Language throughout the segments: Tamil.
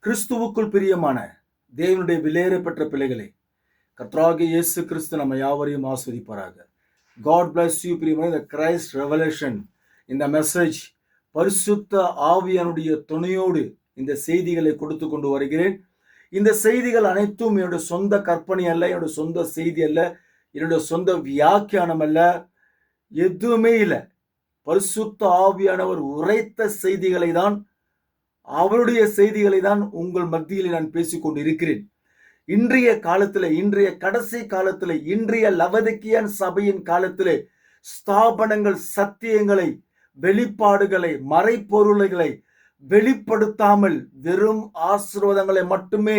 கிறிஸ்துவுக்குள் பிரியமான தேவனுடைய விலையேறப்பெற்ற பிள்ளைகளை, கர்த்தராகிய இயேசு கிறிஸ்து நம்ம யாவரையும் ஆஸ்வதிப்பாராக. God bless you. பிரியமான இந்த கிரைஸ்ட் ரெவலேஷன், இந்த மெசேஜ் பரிசுத்த ஆவியானுடைய துணையோடு இந்த செய்திகளை கொடுத்து கொண்டு வருகிறேன். இந்த செய்திகள் அனைத்தும் என்னுடைய சொந்த கற்பனை அல்ல, என்னுடைய சொந்த செய்தி அல்ல, என்னுடைய சொந்த வியாக்கியானம் அல்ல, எதுவுமே இல்லை. பரிசுத்த ஆவியானவர் உரைத்த செய்திகளை தான், அவருடைய செய்திகளை தான் உங்கள் மத்தியில் நான் பேசிக்கொண்டு இருக்கிறேன். இன்றைய காலத்தில், இன்றைய கடைசி காலத்தில், இன்றைய லவதிக்கியன் சபையின் காலத்தில் ஸ்தாபனங்கள் சத்தியங்களை, வெளிப்பாடுகளை, மறைப்பொருள்களை வெளிப்படுத்தாமல் வெறும் ஆசீர்வாதங்களை மட்டுமே,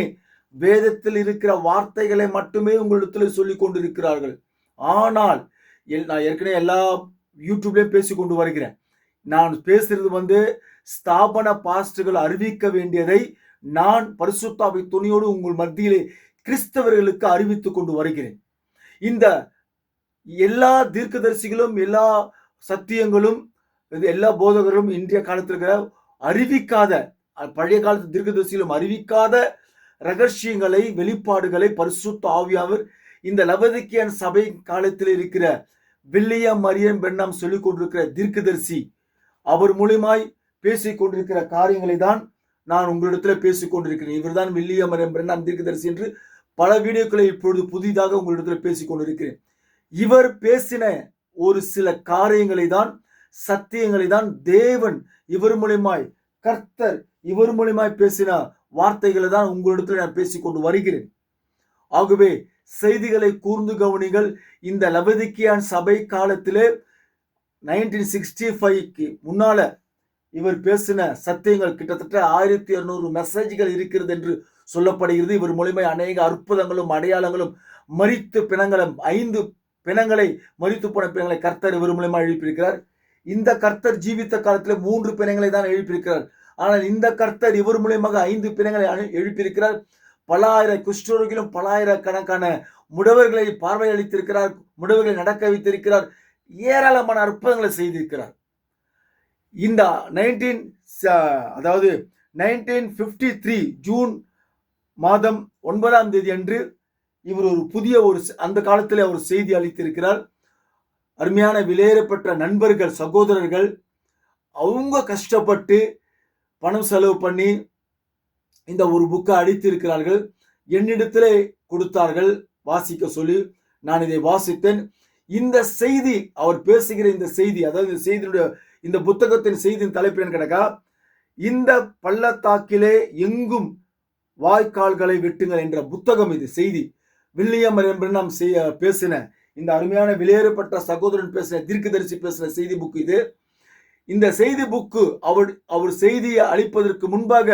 வேதத்தில் இருக்கிற வார்த்தைகளை மட்டுமே உங்களிடத்தில் சொல்லிக் கொண்டிருக்கிறார்கள். ஆனால் நான் ஏற்கனவே எல்லா யூடியூப்லயும் பேசி கொண்டு வருகிறேன். நான் பேசுறது ஸ்தாபன பாஸ்டர்கள் அறிவிக்க வேண்டியதை நான் பரிசுத்தாவி துணியோடு உங்கள் மத்தியிலே கிறிஸ்தவர்களுக்கு அறிவித்துக் கொண்டு வருகிறேன். இந்த எல்லா தீர்க்கதரிசிகளும், எல்லா சத்தியங்களும், எல்லா போதகரும் இன்றைய காலத்தில் அறிவிக்காத, பழைய காலத்து தீர்க்கதரிசிகளும் அறிவிக்காத ரகசியங்களை, வெளிப்பாடுகளை பரிசுத்த ஆவியானவர் இந்த லவதிக்கியன் சபை காலத்தில் இருக்கிற வில்லியம் மரியன் பெண்ணாம் சொல்லிக் கொண்டிருக்கிற தீர்க்கதரிசி, அவர் மூலியமாய் பேசிக் கொண்டிருக்கிற காரியங்களை தான் நான் உங்களிடத்தில் பேசிக் கொண்டிருக்கிறேன். இவர் தான் வில்லியம் மரியன் பெண்ணாம் தீர்க்கதரிசி என்று பல வீடியோக்களை இப்பொழுது புதிதாக உங்களிடத்தில் பேசிக் கொண்டிருக்கிறேன். இவர் பேசின ஒரு சில காரியங்களை தான், சத்தியங்களை தான் தேவன் இவர் மூலியமாய், கர்த்தர் இவர் மூலியமாய் பேசின வார்த்தைகளை தான் உங்களிடத்தில் நான் பேசிக்கொண்டு வருகிறேன். ஆகவே செய்திகளை கூர்ந்து கவனிங்கள். இந்த லவதிக்கியான் சபை காலத்திலே 1965க்கு முன்னால இவர் பேசின சத்தியங்கள் கிட்டத்தட்ட 1200 மெசேஜ்கள் இருக்கிறது என்று சொல்லப்படுகிறது. இவர் மூலியமாய் அநேக அற்புதங்களும் அடையாளங்களும், மரித்து பிணங்களும், 5 பிணங்களை, மரித்து போன பிணங்களை கர்த்தர் இவர் மூலியமாக எழுப்பியிருக்கிறார். இந்த கர்த்தர் ஜீவித்த காலத்தில் 3 பிணங்களை தான் எழுப்பியிருக்கிறார். ஆனால் இந்த கர்த்தர் இவர் மூலியமாக 5 பிணங்களை எழுப்பியிருக்கிறார். பல ஆயிரம் குஷ்டரோகிகளும், பல ஆயிரக்கணக்கான முடவர்களை பார்வையளித்திருக்கிறார், முடவர்களை நடக்க வைத்திருக்கிறார், ஏராளமான அற்புதங்களை செய்திருக்கிறார். இந்த 1953 ஜூன் மாதம் 9ஆம் தேதி அன்று இவர் ஒரு புதிய அந்த காலத்தில் அவர் செய்தி அளித்திருக்கிறார். அருமையான விலையேறப்பட்ட நண்பர்கள், சகோதரர்கள், அவங்க கஷ்டப்பட்டு பணம் செலவு பண்ணி இந்த ஒரு புக்கை அடித்திருக்கிறார்கள். என்னிடத்திலே கொடுத்தார்கள் வாசிக்க சொல்லி. நான் இதை வாசித்தேன். இந்த செய்தி, அவர் பேசுகிற இந்த செய்தி, அதாவது இந்த செய்தியுடைய, இந்த புத்தகத்தின் செய்தியின் தலைப்பு என்ன கிடக்கா, இந்த பள்ளத்தாக்கிலே எங்கும் வாய்க்கால்களை வெட்டுங்கள் என்ற புத்தகம். இது செய்தி வில்லியம் மரியன் நாம் பேசின, இந்த அருமையான விலையேறப்பட்ட சகோதரன் பேசின, தீர்க்கதரிசி பேசின செய்தி புக்கு இது. இந்த செய்தி புக்கு அவர் செய்தியை அளிப்பதற்கு முன்பாக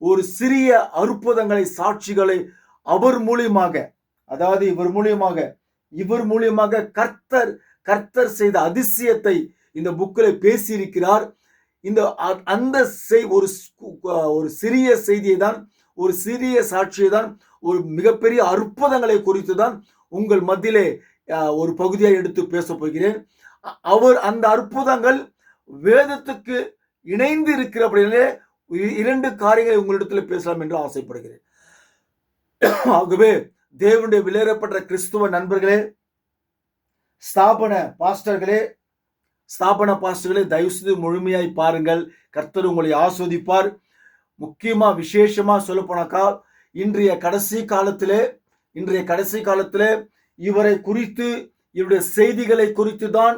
ஒரு சிறிய அற்புதங்களை, சாட்சிகளை அவர் மூலியமாக, அதாவது இவர் மூலியமாக கர்த்தர் செய்த அதிசயத்தை இந்த புக்கில் பேசியிருக்கிறார். ஒரு சிறிய செய்தியை தான், ஒரு சிறிய சாட்சியை தான், ஒரு மிகப்பெரிய அற்புதங்களை குறித்து தான் உங்கள் மத்தியிலே ஒரு பகுதியாக எடுத்து பேச போகிறேன். அந்த அற்புதங்கள் வேதத்துக்கு இணைந்து இருக்கிறபடியே 2 காரியங்களை உங்களிடத்தில் பேசலாம் என்று ஆசைப்படுகிறேன். ஆகவே தேவனுடைய விலையேறப்பட்ட கிறிஸ்துவ நண்பர்களே, ஸ்தாபன பாஸ்டர்களே, தயவு செய்து முழுமையாய் பாருங்கள். கர்த்தர் உங்களை ஆஸ்வதிப்பார். முக்கியமா, விசேஷமா சொல்ல போனாக்கா, இன்றைய கடைசி காலத்திலே இவரை குறித்து, இவருடைய செய்திகளை குறித்து தான்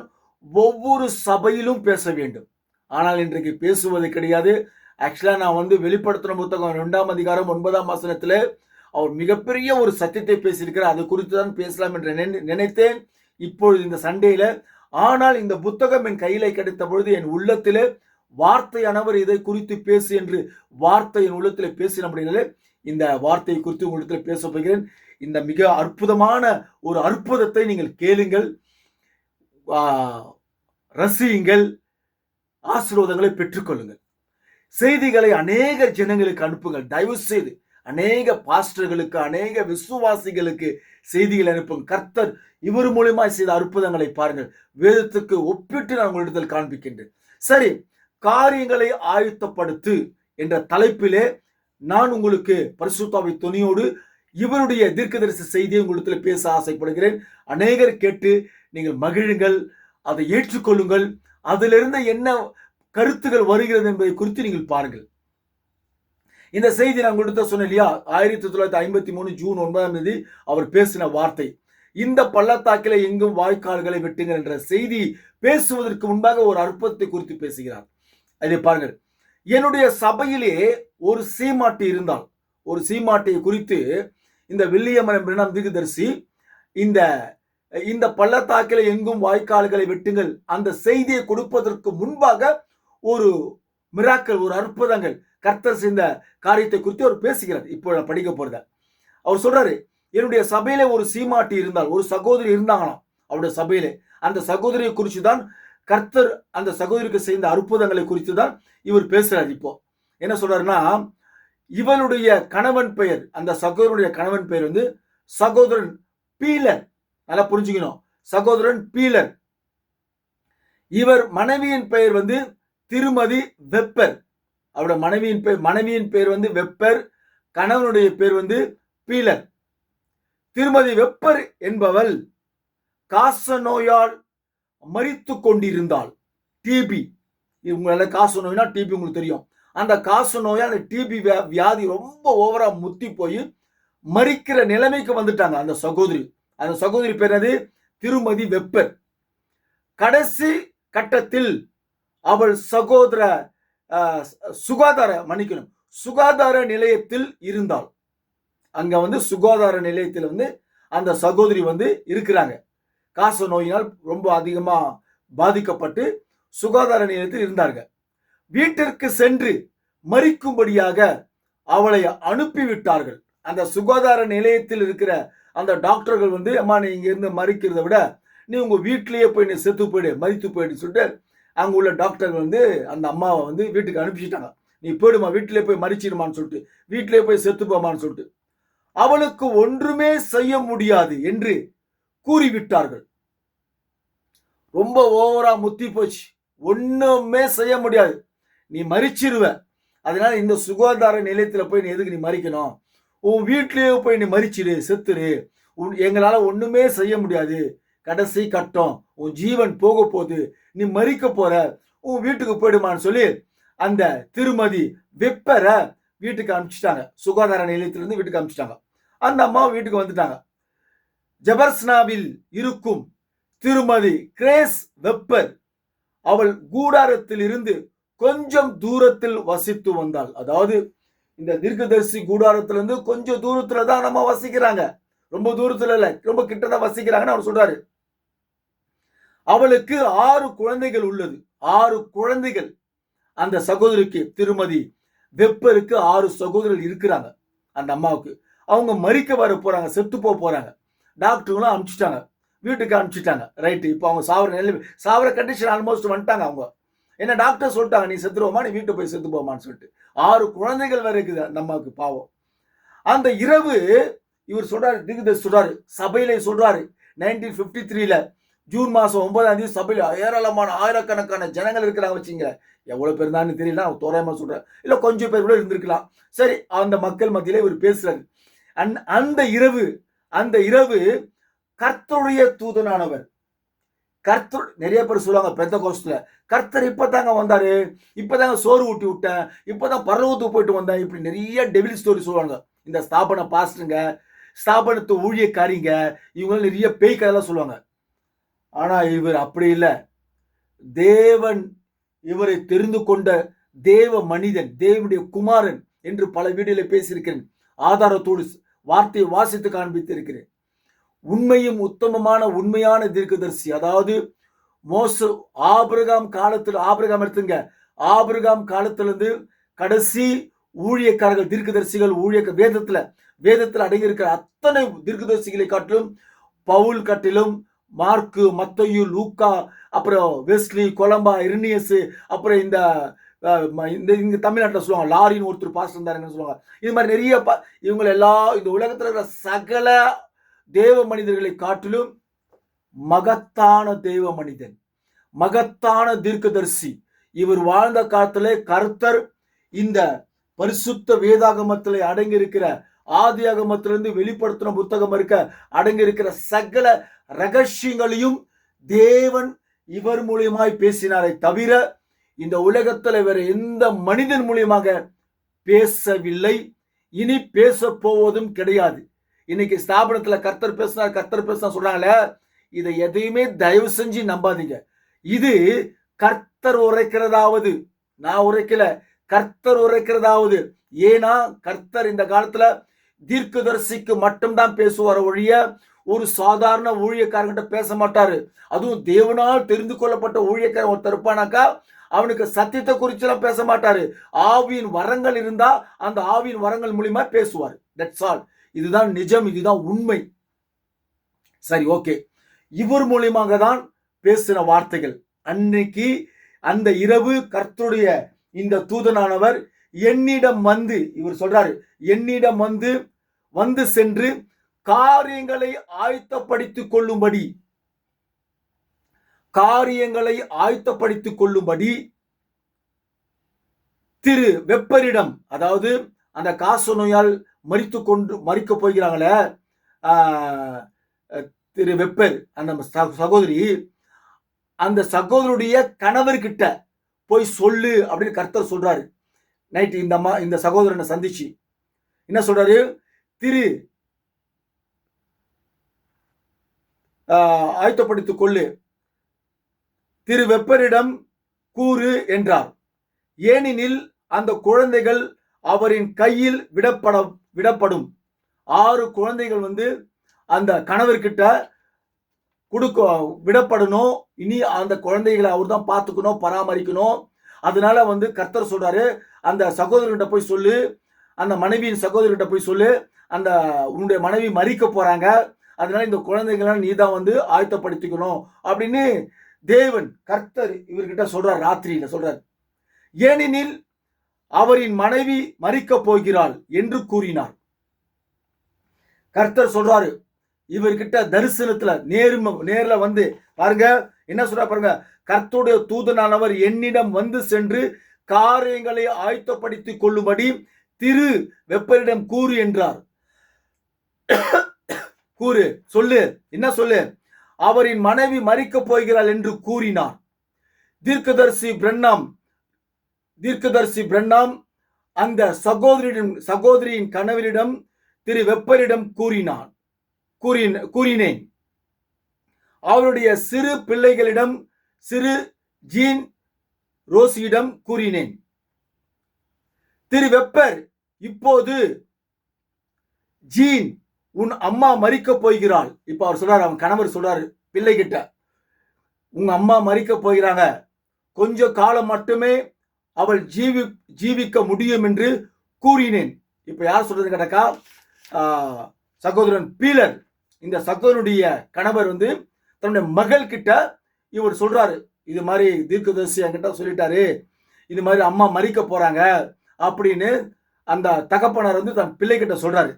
ஒவ்வொரு சபையிலும் பேச வேண்டும். ஆனால் இன்றைக்கு பேசுவது கிடையாது. ஆக்சுவலா நான் வெளிப்படுத்தின புத்தகம் 2ஆம் அதிகாரம் 9ஆம் வசனத்துல அவர் மிகப்பெரிய ஒரு சத்தியத்தை பேசியிருக்கிறார். அது குறித்து தான் பேசலாம் என்று நினைத்தேன் இப்பொழுது இந்த சண்டேல. ஆனால் இந்த புத்தகம் என் கையில கிடைத்த பொழுது என் உள்ளத்திலே வார்த்தையானவர் இதை குறித்து பேசு என்று வார்த்தை என் உள்ளத்தில் பேசினபடினாலே இந்த வார்த்தையை குறித்து உங்களிடத்தில் பேச போகிறேன். இந்த மிக அற்புதமான ஒரு அற்புதத்தை நீங்கள் கேளுங்கள், ரசியுங்கள், ஆசீர்வாதங்களை பெற்றுக்கொள்ளுங்கள். செய்திகளை அநேக ஜனங்களுக்கு அனுப்புங்கள். தயவு செய்து அநேக பாஸ்டர்களுக்கு, அநேக விசுவாசிகளுக்கு செய்திகளை அனுப்புங்க. கர்த்தர் இவர் மூலமாய் செய்த அற்புதங்களை பாருங்கள். வேதத்துக்கு ஒப்பிட்டு நான் உங்களிடத்தில் காண்பிக்கின்றேன். சரி, காரியங்களை ஆயத்தப்படுத்து என்ற தலைப்பிலே நான் உங்களுக்கு பரிசுத்தாவி துணையோடு இவருடைய தீர்க்கதரிசி செய்தியை உங்களுக்கு பேச ஆசைப்படுகிறேன். அநேகர் கேட்டு நீங்கள் மகிழுங்கள், அதை ஏற்றுக்கொள்ளுங்கள். அதிலிருந்து என்ன கருத்துகள் வருகிறது என்பதை குறித்து நீங்கள் பாருங்கள். இந்த செய்தி நான் கொடுத்த சொன்னேன் இல்லையா, 1953 ஜூன் 9 அவர் பேசின வார்த்தை, இந்த பள்ளத்தாக்கில எங்கும் வாய்க்கால்களை வெட்டுங்கள் என்ற செய்தி பேசுவதற்கு முன்பாக ஒரு அற்புதத்தை குறித்து பேசுகிறார். அதை பாருங்கள். என்னுடைய சபையிலே ஒரு சீமாட்டி இருந்தால், ஒரு சீமாட்டியை குறித்து இந்த வில்லியம் பிரணாம் தீர்க்கதரிசி இந்த பள்ளத்தாக்கில எங்கும் வாய்க்கால்களை வெட்டுங்கள் அந்த செய்தியை கொடுப்பதற்கு முன்பாக ஒரு மிராக்கள், ஒரு அற்புதங்கள், கர்த்தர் செய்த காரியத்தை குறித்து அவர் பேசுகிறார். இப்போ நான் படிக்க போறத அவர் சொல்றாரு, என்னுடைய சபையில ஒரு சீமாட்டி இருந்தால், ஒரு சகோதரி இருந்தாங்களாம் அவருடைய சபையிலே. அந்த சகோதரியை குறித்து தான் கர்த்தர் அந்த சகோதரிக்கு செய்த அற்புதங்களை குறித்து தான் இவர் பேசுறாரு. இப்போ என்ன சொல்றாருன்னா, இவளுடைய கணவன் பெயர், அந்த சகோதரனுடைய கணவன் பெயர் வந்து சகோதரன் பீலர். நல்லா புரிஞ்சுக்கணும், சகோதரன் பீலர். இவர் மனைவியின் பெயர் வந்து திருமதி வெப்பர். அவருடைய மனைவியின் பெயர் வந்து வெப்பர், கணவனுடைய பேர் வந்து பீலர். திருமதி வெப்பர் என்பவள் காச நோயால் மரித்து கொண்டிருந்தாள். டிபி, இவங்களால காச நோய்னா டிபி உங்களுக்கு தெரியும். அந்த காச நோயா, அந்த டிபி வியாதி ரொம்ப ஓவரா முத்தி போய் மரிக்கிற நிலைமைக்கு வந்துட்டாங்க அந்த சகோதரி. அந்த சகோதரி பேர் அது திருமதி வெப்பர். கடைசி கட்டத்தில் அவள் சுகாதார நிலையத்தில் இருந்தாள். அங்க வந்து சுகாதார நிலையத்தில் வந்து அந்த சகோதரி வந்து இருக்கிறாங்க. காச நோயினால் ரொம்ப அதிகமா பாதிக்கப்பட்டு சுகாதார நிலையத்தில் இருந்தார்கள். வீட்டிற்கு சென்று மரிக்கும்படியாக அவளை அனுப்பிவிட்டார்கள். அந்த சுகாதார நிலையத்தில் இருக்கிற அந்த டாக்டர்கள் வந்து, அம்மா நீ இங்க இருந்து மறிக்கிறத விட நீ உங்க வீட்டிலேயே போய் நீ செத்து போயிடு, மரித்து போயிடுன்னு சொல்லிட்டு அங்க உள்ள டாக்டர்கள் வந்து அந்த அம்மாவை வந்து வீட்டுக்கு அனுப்பிச்சிட்டாங்க. நீ போயிடுமா, வீட்டிலே போய் மறிச்சிடுமான்னு சொல்லிட்டு, வீட்டிலே போய் செத்து போமான்னு சொல்லிட்டு. அவளுக்கு ஒன்றுமே செய்ய முடியாது என்று கூறிவிட்டார்கள். ரொம்ப ஓவரா முத்தி போச்சு, ஒண்ணுமே செய்ய முடியாது, நீ மறிச்சிருவ. அதனால இந்த சுகாதார நிலையத்துல போய் நீ எதுக்கு நீ மறிக்கணும், உன் வீட்லயே போய் நீ மறிச்சிடு, செத்துரு, எங்களால ஒண்ணுமே செய்ய முடியாது, கடைசி கட்டம், உன் ஜீவன் போக போகுது, நீ மறிக்க போற, உன் வீட்டுக்கு போயிடுமான்னு சொல்லி அந்த திருமதி வெப்பரை வீட்டுக்கு அனுப்பிச்சிட்டாங்க. சுகாதார நிலையத்திலிருந்து வீட்டுக்கு அனுப்பிச்சிட்டாங்க. அந்த அம்மா வீட்டுக்கு வந்துட்டாங்க. ஜெபர்ஸ்னாவில் இருக்கும் திருமதி கிரேஸ் வெப்பர் அவள் கூடாரத்தில் இருந்து கொஞ்சம் தூரத்தில் வசித்து வந்தாள். அதாவது இந்த தீர்க்கதரிசி கூடாரத்திலிருந்து கொஞ்சம் தூரத்துல தான் நம்ம வசிக்கிறாங்க, ரொம்ப தூரத்துல இல்ல, ரொம்ப கிட்டதான் வசிக்கிறாங்கன்னு அவர் சொல்றாரு. அவளுக்கு 6 குழந்தைகள் உள்ளது. 6 குழந்தைகள் அந்த சகோதரிக்கு, திருமதி வெப்பருக்கு 6 சகோதரர்கள் இருக்கிறாங்க. அந்த அம்மாவுக்கு அவங்க மறிக்க வர போறாங்க, செத்து போறாங்க. டாக்டருங்களும் அனுப்பிச்சிட்டாங்க, வீட்டுக்கு அனுப்பிச்சிட்டாங்க. ரைட்டு, இப்போ அவங்க சாவர கண்டிஷன் ஆல்மோஸ்ட் வந்துட்டாங்க. அவங்க என்ன டாக்டர் சொல்லிட்டாங்க, நீ செத்துருவோமா, நீ வீட்டை போய் செத்து போமான்னு சொல்லிட்டு. 6 குழந்தைகள் வேற இருக்குது அந்த அம்மாவுக்கு, பாவம். அந்த இரவு இவர் சொல்றாரு, தீர்க்கதரிசி சொல்றாரு, சபையில சொல்றாரு, 1953ல ஜூன் மாசம் 9ஆம் தேதி சபையில ஏராளமான ஆயிரக்கணக்கான ஜனங்கள் இருக்கிறாங்க வச்சுங்க. எவ்வளவு பேர் தான் தெரியல, தோராயமா சொல்றேன், இல்ல கொஞ்சம் பேர் கூட இருந்திருக்கலாம். சரி, அந்த மக்கள் மத்தியில இவர் பேசுறாரு. அந்த இரவு கர்த்தருடைய தூதனானவர், கர்த்தர், நிறைய பேர் சொல்லுவாங்க பெந்தெகோஸ்துல, கர்த்தர் இப்பதாங்க வந்தாரு, இப்பதாங்க சோறு ஊட்டி விட்டேன், இப்பதான் பரலோகத்துக்கு போயிட்டு வந்தேன், இப்படி நிறைய டெவில் ஸ்டோரி சொல்லுவாங்க. இந்த ஸ்தாபன பாஸ்டருங்க, ஸ்தாபனத்து ஊழியக்காரிங்க, இவங்க நிறைய பேய் கதையெல்லாம் சொல்லுவாங்க. ஆனா இவர் அப்படி இல்லை. தேவன் இவரை தெரிந்து கொண்ட தேவ மனிதன், தேவனுடைய குமாரன் என்று பல வீடியோல பேசியிருக்கிறேன். ஆதாரத்தோடு வார்த்தையை வாசித்து காண்பித்திருக்கிறேன். உண்மையும் உத்தமமான உண்மையான தீர்க்கதரிசி, அதாவது ஆபிரகாம் காலத்தில், ஆபிரகாம் எடுத்துங்க, ஆபிரகாம் காலத்திலிருந்து கடைசி ஊழியக்காரர்கள், தீர்க்கதரிசிகள், வேதத்துல அடங்கி இருக்கிற அத்தனை தீர்க்கதரிசிகளை காட்டிலும், பவுல் காட்டிலும், மார்க்கு, மத்தேயு, லூக்கா, அப்புறம் வெஸ்லி, கொலம்பா, இரினியஸ், அப்புறம் இந்த தமிழ்நாட்டில் சொல்லுவாங்க லாரின்னு ஒருத்தர் பாஸ்டர் இருந்தாருன்னு சொல்லுவாங்க. இது மாதிரி நிறைய இவங்க எல்லாம் இந்த உலகத்தில் இருக்கிற சகல தேவ மனிதர்களை காட்டிலும் மகத்தான தேவ மனிதன், மகத்தான தீர்க்கதரிசி. இவர் வாழ்ந்த காலத்திலே கர்த்தர் இந்த பரிசுத்த வேதாகமத்தில் அடங்கி இருக்கிற ஆதியாகமத்திலிருந்து வெளிப்படுத்தின புத்தகம் இருக்க அடங்கி இருக்கிற சகல ரகசியங்களையும் தேவன் இவர் மூலியமாய் பேசினாரை தவிர இந்த உலகத்துல வேற எந்த மனிதன் மூலியமாக பேசவில்லை, இனி பேச போவதும் கிடையாது. இன்னைக்கு ஸ்தாபனத்துல கர்த்தர் பேசினா சொல்றாங்களே, இதை எதையுமே தயவு செஞ்சு நம்பாதீங்க. இது கர்த்தர் உரைக்கிறதாவது, நான் உரைக்கல, கர்த்தர் உரைக்கிறதாவது. ஏன்னா கர்த்தர் இந்த காலத்துல தீர்க்கதரிசிக்கு மட்டும்தான் பேசுவார் ஒழிய ஒரு சாதாரண ஊழியக்காரங்கிட்ட பேச மாட்டாரு. அதுவும் தேவனால் தெரிந்து கொள்ளப்பட்ட ஊழியக்காரன் ஒருத்தர் இருப்பானாக்கா அவனுக்கு சத்தியத்தை குறிச்செல்லாம் பேச மாட்டாரு. ஆவியின் வரங்கள் இருந்தா அந்த ஆவியின் வரங்கள் மூலியமா பேசுவார். That's all. இதுதான் நிஜம், இதுதான் உண்மை. சரி, ஓகே. இவர் மூலியமாக தான் பேசின வார்த்தைகள். அன்னைக்கு அந்த இரவு கர்த்தருடைய இந்த தூதனானவர் என்னிடம் வந்து, இவர் சொல்றாரு, என்னிடம் வந்து சென்று காரியங்களை ஆயத்தப்படுத்திக் கொள்ளும்படி திரு வெப்பரிடம், அதாவது அந்த காச நோயால் மறிக்க போகிறாங்களே திரு வெப்பர், அந்த சகோதரி, அந்த சகோதரருடைய கணவர்கிட்ட போய் சொல்லு அப்படின்னு கர்த்தர் சொல்றாரு. நைட் இந்த சகோதரனை சந்திச்சு என்ன சொல்றாரு, ஆயத்தப்படுத்திக் கொள்ளு, திரு வெப்பரிடம் கூறு என்றார். ஏனெனில் அந்த குழந்தைகள் அவரின் கையில் விடப்படும். 6 குழந்தைகள் அந்த கணவர்கிட்ட விடப்படணும். இனி அந்த குழந்தைகளை அவர் தான் பார்த்துக்கணும், பராமரிக்கணும். அதனால கர்த்தர் சொல்றாரு, அந்த சகோதரர்கிட்ட போய் சொல்லு, அந்த மனைவியின் சகோதரர்கிட்ட போய் சொல்லு, அந்த உன்னுடைய மனைவி மறிக்க போறாங்க, அதனால இந்த குழந்தைகளை நீ தான் ஆயத்தப்படுத்திக்கணும் அப்படின்னு தேவன் கர்த்தர் இவர்கிட்ட சொல்றார். ராத்திரியில சொல்றார். ஏனெனில் அவரின் மனைவி மறிக்க போகிறாள் என்று கூறினார். கர்த்தர் சொல்றாரு இவர்கிட்ட தரிசனத்துல நேர்ல பாருங்க என்ன சொல்ற பாருங்க, கர்த்தருடைய தூதனானவர் என்னிடம் சென்று காரியங்களை ஆயத்தப்படுத்திக் கொள்ளும்படி திரு வெப்பரிடம் கூறு என்றார். கூறு, சொல்லு, என்ன சொல்லு, அவரின் மனைவி மறிக்க போகிறாள் என்று கூறினார். தீர்க்கதரிசி பிரண்ணாம் அந்த சகோதரியின் கணவரிடம் திரு வெப்பரிடம் கூறினேன். அவருடைய சிறு பிள்ளைகளிடம் சிறு ஜீன் ரோசியிடம் கூறினேன். திரு வெப்பர், இப்போது ஜீன் உன் அம்மா மறிக்க போகிறாள். இப்ப அவர் சொல்றாரு, அவன் கணவர் சொல்றாரு பிள்ளை கிட்ட, உங்க அம்மா மறிக்க போகிறாங்க, கொஞ்ச காலம் மட்டுமே அவள் ஜீவிக்க முடியும் என்று கூறினேன். இப்ப யார் சொல்றது கேட்டாக்கா, சகோதரன் பீலர், இந்த சகோதரனுடைய கணவர் தன்னுடைய மகள் கிட்ட இவர் சொல்றாரு, இது மாதிரி தீர்க்கதரிசி என்கிட்ட சொல்லிட்டாரு, இது மாதிரி அம்மா மறிக்க போறாங்க அப்படின்னு அந்த தகப்பனார் தன் பிள்ளை கிட்ட சொல்றாரு.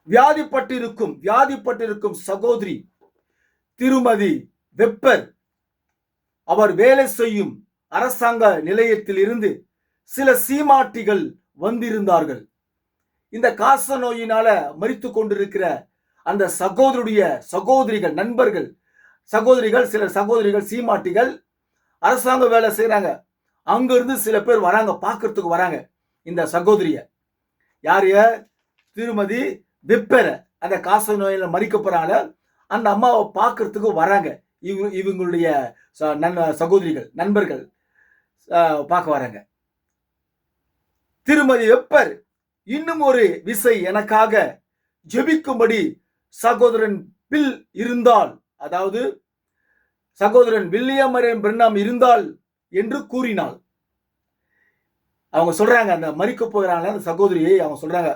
வியாதிப்பட்டிருக்கும் சகோதரி திருமதி வெப்பர் அவர் வேலை செய்யும் அரசாங்க நிலையத்தில் இருந்து சில சீமாட்டிகள் வந்திருந்தார்கள். இந்த காச நோயினால மரித்து கொண்டிருக்கிற அந்த சகோதரியுடைய சகோதரிகள், நண்பர்கள், சில சகோதரிகள் சீமாட்டிகள் அரசாங்க வேலை செய்யறாங்க. அங்கிருந்து சில பேர் வராங்க, பார்க்கறதுக்கு வராங்க இந்த சகோதரிய. யாரைய? திருமதி வெப்பர, அந்த காச நோயில மறிக்க போறாங்க, அந்த அம்மாவை பார்க்கறதுக்கு வராங்க. இவங்களுடைய சகோதரிகள், நண்பர்கள் பார்க்க வராங்க. திருமதி வெப்பர் இன்னும் ஒரு விசை எனக்காக ஜெபிக்கும்படி சகோதரன் பில் இருந்தால், அதாவது சகோதரன் வில்லியம் பிரென்னாம் இருந்தால் என்று கூறினாள். அவங்க சொல்றாங்க, அந்த மறிக்க போகிறாங்க அந்த சகோதரியை, அவங்க சொல்றாங்க,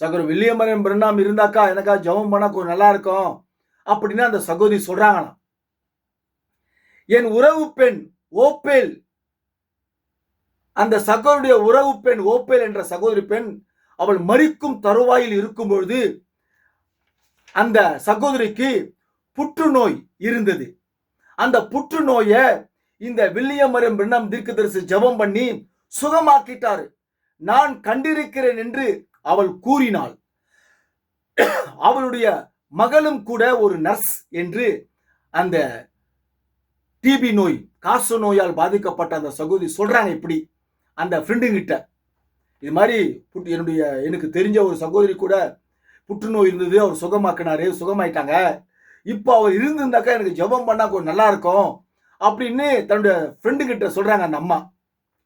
சகோதரன் வில்லியம் பிரென்னாம் இருந்தாக்கா எனக்கா ஜெபம் பண்ணா கொஞ்சம் நல்லா இருக்கும் அப்படின்னு அந்த சகோதரி சொல்றாங்களாம். என் உறவு பெண் ஓப்பேல், அந்த சகோதரிய உறவு பெண் ஓப்பேல் என்ற சகோதரி பெண் அவள் மறிக்கும் தருவாயில் இருக்கும் பொழுது அந்த சகோதரிக்கு புற்றுநோய் இருந்தது. அந்த புற்றுநோயை இந்த வில்லியம் பிரென்னாம் தீர்க்கதரிசி ஜெபம் பண்ணி சுகமாக்கிட்டாரு. நான் கண்டிருக்கிறேன் என்று அவள் கூறினாள். அவளுடைய மகளும் கூட ஒரு நர்ஸ் என்று அந்த டிபி நோய், காச நோயால் பாதிக்கப்பட்ட அந்த சகோதரி சொல்றாங்க. இப்படி அந்த ஃப்ரெண்டுங்கிட்ட இது மாதிரி எனக்கு தெரிஞ்ச ஒரு சகோதரி கூட புற்றுநோய் இருந்தது, அவர் சுகமாக்கினாரு, சுகமாயிட்டாங்க. இப்போ அவர் இருந்திருந்தாக்கா எனக்கு ஜெபம் பண்ணா கொஞ்சம் நல்லா இருக்கும் அப்படின்னு தன்னுடைய ஃப்ரெண்டு கிட்ட சொல்றாங்க. அந்த அம்மா,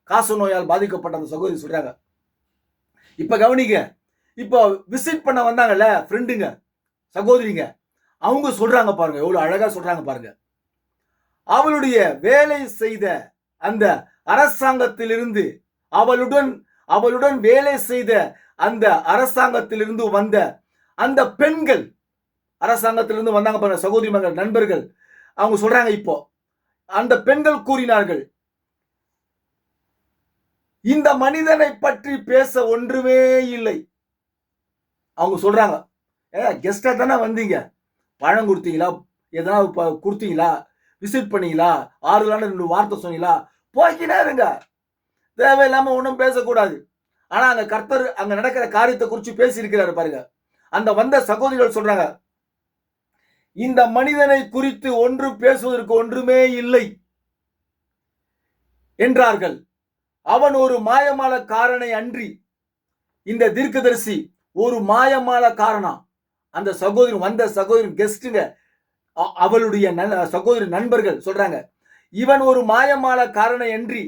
காச நோயால் பாதிக்கப்பட்ட அந்த சகோதரி சொல்றாங்க. இப்ப கவனிங்க, இப்போ விசிட் பண்ண வந்தாங்கல்ல ஃப்ரெண்டுங்க, சகோதரிங்க, அவங்க சொல்றாங்க பாருங்க, எவ்வளவு அழகா சொல்றாங்க பாருங்க. அவளுடைய வேலை செய்த அந்த அரசாங்கத்திலிருந்து அவளுடன் வேலை செய்த அந்த அரசாங்கத்திலிருந்து வந்த அந்த பெண்கள், அரசாங்கத்திலிருந்து வந்தாங்க பாருங்க, சகோதரி மகள், நண்பர்கள், அவங்க சொல்றாங்க. இப்போ அந்த பெண்கள் கூறினார்கள், இந்த மனிதனை பற்றி பேச ஒன்றுமே இல்லை. அவங்க சொல்றாங்க, கெஸ்டா தானே வந்தீங்க, பழம் கொடுத்தீங்களா, எதனா கொடுத்தீங்களா, விசிட் பண்ணீங்களா, ஆறுதலான 2 வார்த்தை சொன்னீங்களா, போய்க்கினே இருங்க, தேவையில்லாம ஒன்றும் பேசக்கூடாது. ஆனா அங்க கர்த்தர் அங்க நடக்கிற காரியத்தை குறித்து பேசி இருக்கிறாரு பாருங்க. அந்த வந்த சகோதரிகள் சொல்றாங்க, இந்த மனிதனை குறித்து ஒன்று பேசுவதற்கு ஒன்றுமே இல்லை என்றார்கள். அவன் ஒரு மாயமாலக்காரனை அன்றி, இந்த தீர்க்கதரிசி ஒரு மாயமாலக்காரனா. அந்த சகோதரி, வந்த சகோதரி கெஸ்டுங்க, அவளுடைய சகோதரி நண்பர்கள் சொல்றாங்க, இவன் ஒரு மாயமாலக்காரனை அன்றி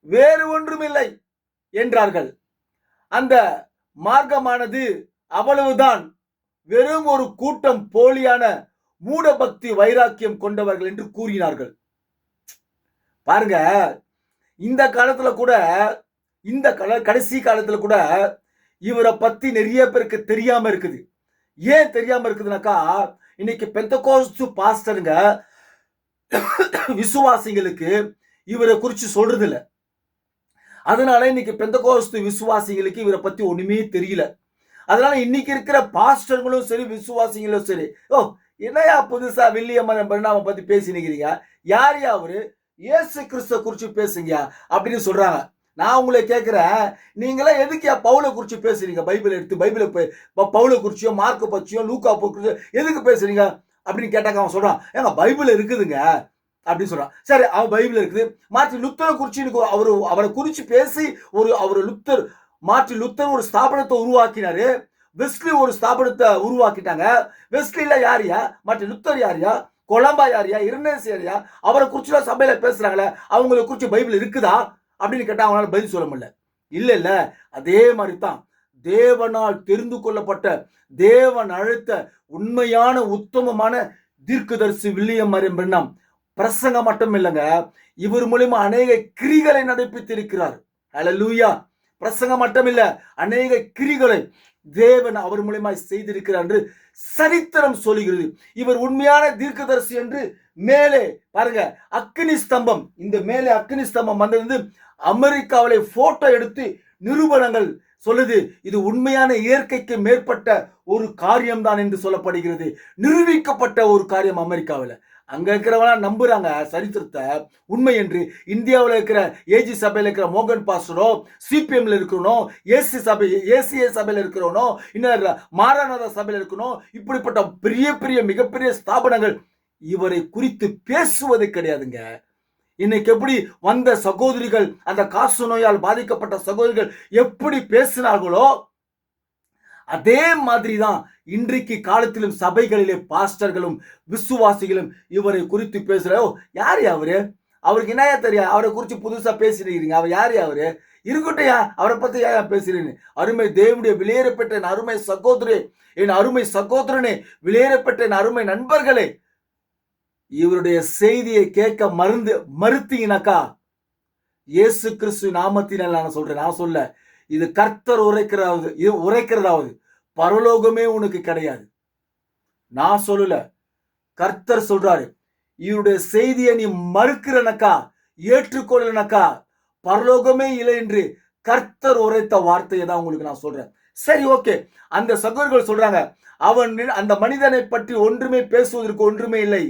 வேறு ஒன்றுமில்லை என்றார்கள். அந்த மார்க்கமானது அவ்வளவுதான், வெறும் ஒரு கூட்டம் போலியான மூடபக்தி வைராக்கியம் கொண்டவர்கள் என்று கூறினார்கள். பாருங்க, இந்த காலத்துல கூட, இந்த கடைசி காலத்துல கூட இவரை பத்தி நிறைய பேருக்கு தெரியாம இருக்குது. ஏன் தெரியாம இருக்குதுனாக்கா, இன்னைக்கு பெந்தகோஸ்து பாஸ்டருங்க விசுவாசிகளுக்கு இவரை குறிச்சு சொல்றது இல்ல. அதனால இன்னைக்கு பெந்தகோஸ்து விசுவாசிகளுக்கு இவரை பத்தி ஒண்ணுமே தெரியல. அதனால இன்னைக்கு இருக்கிற பாஸ்டர்களும் சரி, விசுவாசிகளும் சரி, என்னையா புதுசா வில்லியம் பர்னாமை பத்தி பேசினீங்க, யார் அவரு, இயேசு கிறிஸ்துவ குறிச்சு பேசுங்க அப்படின்னு சொல்றாங்க. நான் உங்களை கேட்கிறேன், நீங்களாம் எதுக்கு பவுலை குறிச்சு பேசுறீங்க? பைபிள் எடுத்து பவுலை குறிச்சியோ, மார்க்க பற்றியோ, லூக்கா குறிச்சியோ எதுக்கு பேசுறீங்க அப்படின்னு கேட்டாக்க அவன் சொல்றான், ஏங்க பைபிள் இருக்குதுங்க அப்படின்னு சொல்றான். சரி, அவன் பைபிள் இருக்குது. மார்ட்டின் லுத்தரை குறிச்சு அவரை குறிச்சு பேசி மார்ட்டின் லுத்தர் ஒரு ஸ்தாபனத்தை உருவாக்கினாரு. வெஸ்லி ஒரு ஸ்தாபனத்தை உருவாக்கிட்டாங்க. வெஸ்லில யாரியா, மார்ட்டின் லுத்தர் யாரியா, கொலம்பா யாரியா, இர்னேஸ் யாரியா, அவரை குறிச்சு சபையில பேசுறாங்களே, அவங்களை குறிச்சு பைபிள் இருக்குதா அப்படின்னு கேட்டா அவங்களால பதில் சொல்ல முடியல. இல்ல, அதே மாதிரி தான் தேவனால் தெரிந்து கொள்ளப்பட்ட, தேவன் அழைத்த உண்மையான உத்தமமான தீர்க்கதரிசி வில்லியம் மரியன் பெர்னாம் பிரசங்கம் மட்டும் இல்லைங்க, இவர் மூலமா அநேக கிரிகளை நடப்பித்திருக்கிறார். ஹல்லேலூயா. பிரசங்கம் மட்டும் இல்ல, அநேக கிரிகளை தேவன் அவர் மூலமா செய்திருக்கிறார் என்று சரித்திரம் சொல்லுகிறது. இவர் உண்மையான தீர்க்கதரிசி என்று மேலே பாருங்க, அக்னி ஸ்தம்பம், இந்த மேலே அக்னி ஸ்தம்பம் வந்தது அமெரிக்காவிலே போட்டோ எடுத்து நிரூபணங்கள் சொல்லுது. இது உண்மையான இயற்கைக்கு மேற்பட்ட ஒரு காரியம் தான் என்று சொல்லப்படுகிறது. நிரூபிக்கப்பட்ட ஒரு காரியம் அமெரிக்காவில். அங்க இருக்கிறவங்க நம்புறாங்க சரித்திரத்தை உண்மை என்று. இந்தியாவில் இருக்கிற ஏஜி சபையில் இருக்கிற மோகன் பாஸ்டரோ, சிபிஎம்ல இருக்கிறனோ, ஏசிஏ சபையில் இருக்கிறவனோ, இன்னொரு மாராநாத சபையில் இருக்கணும், இப்படிப்பட்ட பெரிய பெரிய மிகப்பெரிய ஸ்தாபனங்கள் இவரை குறித்து பேசுவது கிடையாதுங்க. இன்னைக்கு எப்படி வந்த சகோதரிகள், அந்த காசு நோயால் பாதிக்கப்பட்ட சகோதரிகள் எப்படி பேசினார்களோ அதே மாதிரிதான் இன்றைக்கு காலத்திலும் சபைகளிலே பாஸ்டர்களும் விசுவாசிகளும் இவரை குறித்து பேசுற, யாரு அவரு, அவருக்கு என்ன தெரியும், அவரை குறித்து புதுசா பேசினீங்க, அவர் யாரு அவரு, இருக்கட்டும், அவரை பத்தி ஏன் பேசுறீங்க? அருமை தேவனுடைய விலையேறப்பட்ட என் அருமை சகோதரே, என் அருமை சகோதரனே, விலையேறப்பட்ட என் அருமை நண்பர்களே, இவருடைய செய்தியை கேட்க மறுத்தீங்கனாக்கா, இயேசு கிறிஸ்து நாமத்தினால் நான் சொல்றேன், நான் சொல்ல, இது கர்த்தர் உரைக்கிறதாவது பரலோகமே உனக்கு கிடையாது. நான் சொல்லல, கர்த்தர் சொல்றாரு. இவருடைய செய்தியை நீ மறுக்கிறனக்கா, ஏற்றுக்கொள்ளனக்கா, பரலோகமே இல்லை என்று கர்த்தர் உரைத்த வார்த்தையை தான் உங்களுக்கு நான் சொல்றேன். சரி, ஓகே. அந்த சகோதரர்கள் சொல்றாங்க, அவன் அந்த மனிதனை பற்றி ஒன்றுமே பேசுவதற்கு ஒன்றுமே இல்லை,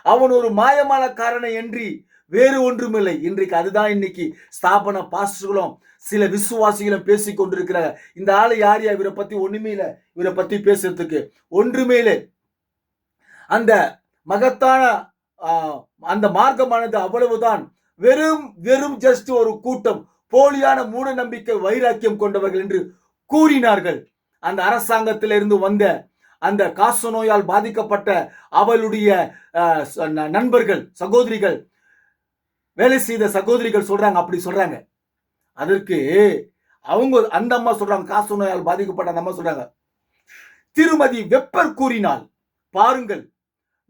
அவன் ஒரு மாயமான காரணம் என்று வேறு ஒன்றுமில்லை. இன்றைக்கு அதுதான் இன்னைக்கு ஸ்தாபன பாஸ்டர்களும் சில விசுவாசிகளும் பேசிக் கொண்டிருக்கிறாங்க. இந்த ஆளு யார், இவரை பத்தி ஒண்ணுமே இல்லை, இவரை பத்தி பேசுறதுக்கு ஒன்றுமே இல்லை. அந்த மகத்தான அந்த மார்க்கமானது அவ்வளவுதான். வெறும் வெறும் ஜஸ்ட் ஒரு கூட்டம், போலியான மூட நம்பிக்கை வைராக்கியம் கொண்டவர்கள் என்று கூறினார்கள். அந்த அரசாங்கத்திலிருந்து வந்த அந்த காச நோயால் பாதிக்கப்பட்ட அவளுடைய நண்பர்கள், சகோதரிகள், வேலை செய்த சகோதரிகள் சொல்றாங்க, அப்படி சொல்றாங்க. அதற்கு அவங்க அந்த அம்மா சொல்றாங்க, காச நோயால் பாதிக்கப்பட்ட அந்த அம்மா சொல்றாங்க, திருமதி வெப்பர் கூறினாள், பாருங்கள்,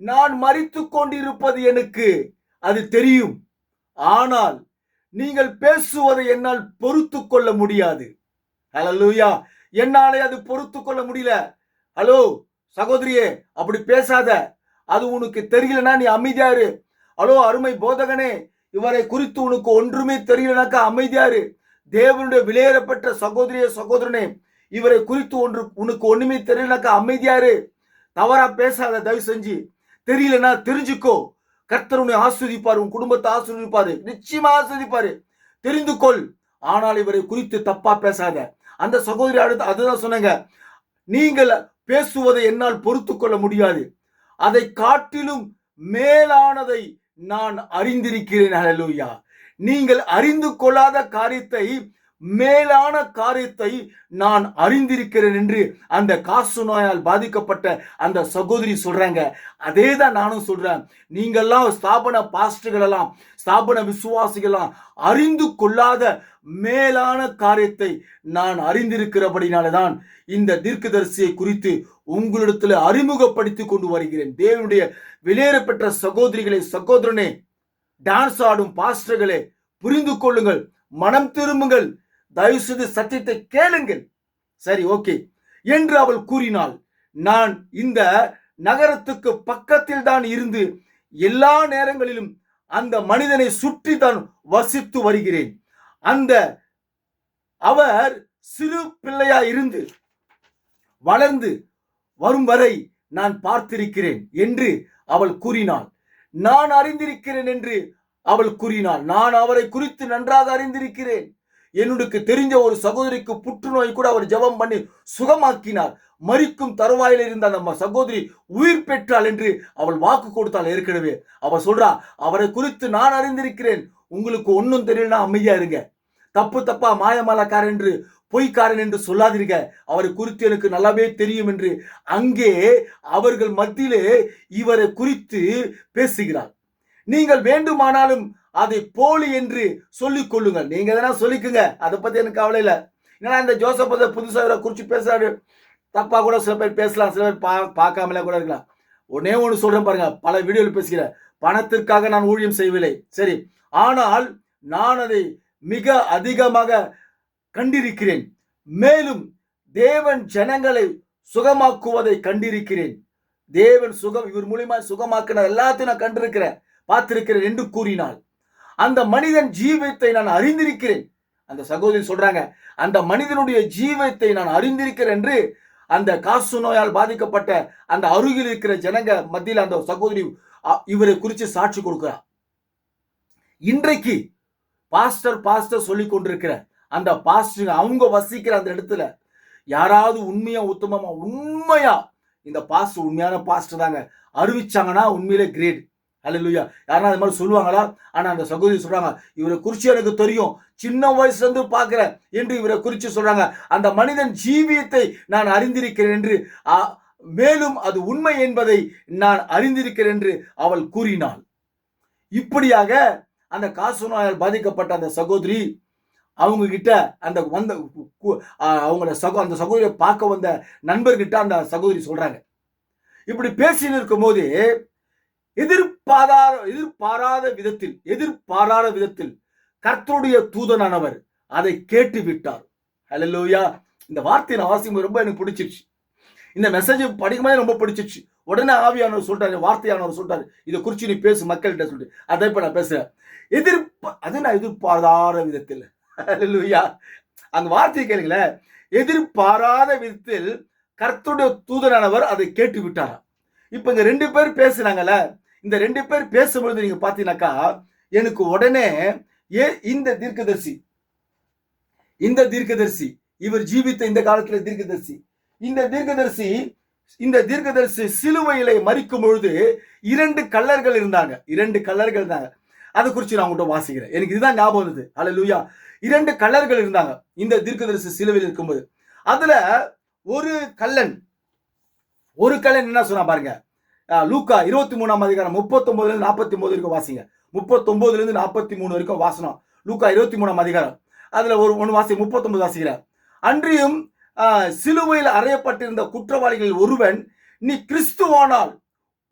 நான் மரித்துக் கொண்டிருப்பது எனக்கு அது தெரியும், ஆனால் நீங்கள் பேசுவதை என்னால் பொறுத்து கொள்ள முடியாது. ஹல்லேலூயா. என்னாலே அது பொறுத்து கொள்ள முடியல. ஹலோ சகோதரியே, அப்படி பேசாத, அது உனக்கு தெரியலனா நீ அமைதியாரு. ஹலோ அருமை போதகனே, இவரை குறித்து உனக்கு ஒன்றுமே தெரியலனாக்கா அமைதியாரு. தேவனுடைய விலையேறப்பட்ட சகோதரியே, சகோதரனே, இவரை குறித்து உனக்கு ஒண்ணுமே தெரியலனாக்கா அமைதியாரு. தவறா பேசாத, தயவு செஞ்சு. தெரியலனா தெரிஞ்சுக்கோ. கர்த்தர் உன்னை ஆஸ்வதிப்பாரு, உன் குடும்பத்தை ஆஸ்வதிப்பாரு, நிச்சயமா ஆஸ்வதிப்பாரு. தெரிந்து கொள். ஆனால் இவரை குறித்து தப்பா பேசாத. அந்த சகோதரி அடுத்து அதுதான் சொன்னாங்க, நீங்கள் பேசுவதை என்னால் பொறுத்து கொள்ள முடியாது, அதை காட்டிலும் மேலானதை நான் அறிந்திருக்கிறேன். ஹல்லேலூயா. நீங்கள் அறிந்து கொள்ளாத காரியத்தை, மேலான காரியத்தை நான் அறிந்திருக்கிறேன் என்று அந்த காசு நோயால் பாதிக்கப்பட்ட அந்த சகோதரி சொல்றாங்க. அதே தான் நானும் சொல்றேன். நீங்கெல்லாம் ஸ்தாபன பாஸ்டர்கள் எல்லாம், ஸ்தாபன விசுவாசிகள் அறிந்து கொள்ளாத மேலான காரியத்தை நான் அறிந்திருக்கிறபடினால்தான் இந்த தீர்க்கதரிசியை குறித்து உங்களிடத்தில் அறிமுகப்படுத்திக் கொண்டு வருகிறேன். தேவனுடைய வெளியேறப்பெற்ற சகோதரிகளே, சகோதரனே, டான்ஸ் ஆடும் பாஸ்டர்களே, புரிந்து கொள்ளுங்கள், மனம் திரும்புங்கள், தயவு செய்து சத்தியத்தை கேளுங்கள். சரி, ஓகே என்று அவள் கூறினாள். நான் இந்த நகரத்துக்கு பக்கத்தில் தான் இருந்து எல்லா நேரங்களிலும் அந்த மனிதனை சுற்றி தான் வசித்து வருகிறேன். அந்த அவர் சிறு பிள்ளையா இருந்து வளர்ந்து வரும் வரை நான் பார்த்திருக்கிறேன் என்று அவள் கூறினாள். நான் அறிந்திருக்கிறேன் என்று அவள் கூறினாள். நான் அவரை குறித்து நன்றாக அறிந்திருக்கிறேன். என்னுடைய தெரிஞ்ச ஒரு சகோதரிக்கு புற்றுநோய் கூட அவர் ஜெபம் பண்ணி சுகமாக்கினார். மரிக்கும் தருவாயில் இருந்த அந்த சகோதரி உயிர் பெற்றாள் என்று அவள் வாக்கு கொடுத்தாள். ஏற்கனவே அவள் சொல்றா, அவரை குறித்து நான் அறிந்திருக்கிறேன், உங்களுக்கு ஒன்னும் தெரியலனா அமைதியா இருங்க. தப்பு தப்பா மாயமாலக்காரன் என்று, பொய்க்காரன் என்று சொல்லாதீங்க, அவரை குறித்து எனக்கு நல்லாவே தெரியும் என்று அங்கே அவர்கள் மத்தியிலே இவரை குறித்து பேசுகிறார். நீங்கள் வேண்டுமானாலும் அதை போலி என்று சொல்லிக் கொள்ளுங்கள். நீங்க எதனா சொல்லிக்குங்க, அதை பத்தி எனக்கு கவலை இல்லை. ஏன்னா இந்த ஜோசப் புதுசாக இவரை குறித்து பேசுறாரு, தப்பா கூட சில பேர் பேசலாம், சில பேர் பார்க்காமலே கூட இருக்கலாம். ஒன்னே ஒன்று சொல்றேன் பாருங்க, பல வீடியோவில் பேசுகிறேன், பணத்திற்காக நான் ஊழியம் செய்யவில்லை, சரி, ஆனால் நான் அதை மிக அதிகமாக கண்டிருக்கிறேன். மேலும் தேவன் ஜனங்களை சுகமாக்குவதை கண்டிருக்கிறேன். தேவன் இவர் மூலியமா சுகமாக்கின எல்லாத்தையும் நான் கண்டிருக்கிறேன், பார்த்திருக்கிறேன் என்று கூறினாள். அந்த மனிதன் ஜீவத்தை நான் அறிந்திருக்கிறேன். அந்த சகோதரி சொல்றாங்க, அந்த மனிதனுடைய ஜீவத்தை நான் அறிந்திருக்கிறேன் என்று அந்த காசு நோயால் பாதிக்கப்பட்ட அந்த அருகில் இருக்கிற ஜனங்க மத்தியில் அந்த சகோதரி இவரை குறித்து சாட்சி கொடுக்கிறார். இன்றைக்கு பாஸ்டர் சொல்லிக் கொண்டிருக்கிற அந்த பாஸ்டர் அவங்க வசிக்கிற அந்த இடத்துல யாராவது உண்மையா உத்தமமா உண்மையா இந்த பாஸ்டர் உண்மையான பாஸ்டர் தாங்க அறிவிச்சாங்கன்னா உண்மையிலே கிரேட். ஹல்லேலூயா. யாரா அது மாதிரி சொல்லுவாங்களா? ஆனா அந்த சகோதரி சொல்றாங்க, இவரை குறித்து எனக்கு தெரியும், சின்ன வயசுல இருந்து பார்க்கிறேன் என்று இவரை குறித்து சொல்றாங்க. அந்த மனிதன் ஜீவியத்தை நான் அறிந்திருக்கிறேன் என்று, மேலும் அது உண்மை என்பதை நான் அறிந்திருக்கிறேன் என்று அவள் கூறினாள். இப்படியாக அந்த காசு நோயால் பாதிக்கப்பட்ட அந்த சகோதரி அவங்க கிட்ட அந்த அந்த சகோதரியை பார்க்க வந்த நண்பர்கிட்ட அந்த சகோதரி சொல்றாங்க. இப்படி பேசின்னு இருக்கும் போது எதிர்பாராத விதத்தில் கர்த்தருடைய தூதனானவர் அதை கேட்டு விட்டார். ஹல்லேலூயா. இந்த வார்த்தையின் அவசியம் ரொம்ப எனக்கு பிடிச்சிருச்சு. இந்த மெசேஜ் படிக்கும்போது ரொம்ப பிடிச்சிருச்சு. உடனே ஆவியானவர் சொல்றாரு, வார்த்தையானவர் சொல்றாரு, இதை குறித்து நீ பேசு மக்கள்கிட்ட சொல்லிட்டு. அதை இப்ப நான் பேசுறேன். நான் எதிர்பாராத விதத்தில். ஹல்லேலூயா. அந்த வார்த்தையை கேளுங்களேன். எதிர்பாராத விதத்தில் கர்த்தருடைய தூதனானவர் அதை கேட்டு விட்டாரா. இப்ப இங்க 2 பேர் பேசுறாங்கல்ல, இந்த 2 பேர் பேசும்பொழுது நீங்க பாத்தீங்கன்னாக்கா எனக்கு உடனே இந்த தீர்க்கதரிசி இந்த தீர்க்கதரிசி, இவர் ஜீவித்த இந்த காலத்துல தீர்க்கதரிசி, இந்த தீர்க்கதரிசி சிலுவையிலே மரிக்கும் பொழுது 2 கள்ளர்கள் இருந்தாங்க. 2 கள்ளர்கள் இருந்தாங்க. அதை குறித்து நான் உங்கள்கிட்ட வாசிக்கிறேன். எனக்கு இதுதான் ஞாபகம் வந்தது. அல்லேலூயா. 2 கள்ளர்கள் இருந்தாங்க இந்த தீர்க்கதரிசி சிலுவையில் இருக்கும்போது. அதுல ஒரு கள்ளன் என்ன சொன்னா பாருங்க. லூக்கா 23ஆம் அதிகாரம் 39ல இருந்து 49 வரைக்கும் வாசிங்க. 39ல இருந்து 43 வரைக்கும் வாசனம். லூக்கா 23ஆம் அதிகாரம். அதுல ஒன்னு வாசி 39 வாசிக்கிறேன். அன்றியும் சிலுவையில் அறையப்பட்டிருந்த குற்றவாளிகளில் ஒருவன், நீ கிறிஸ்துவானால்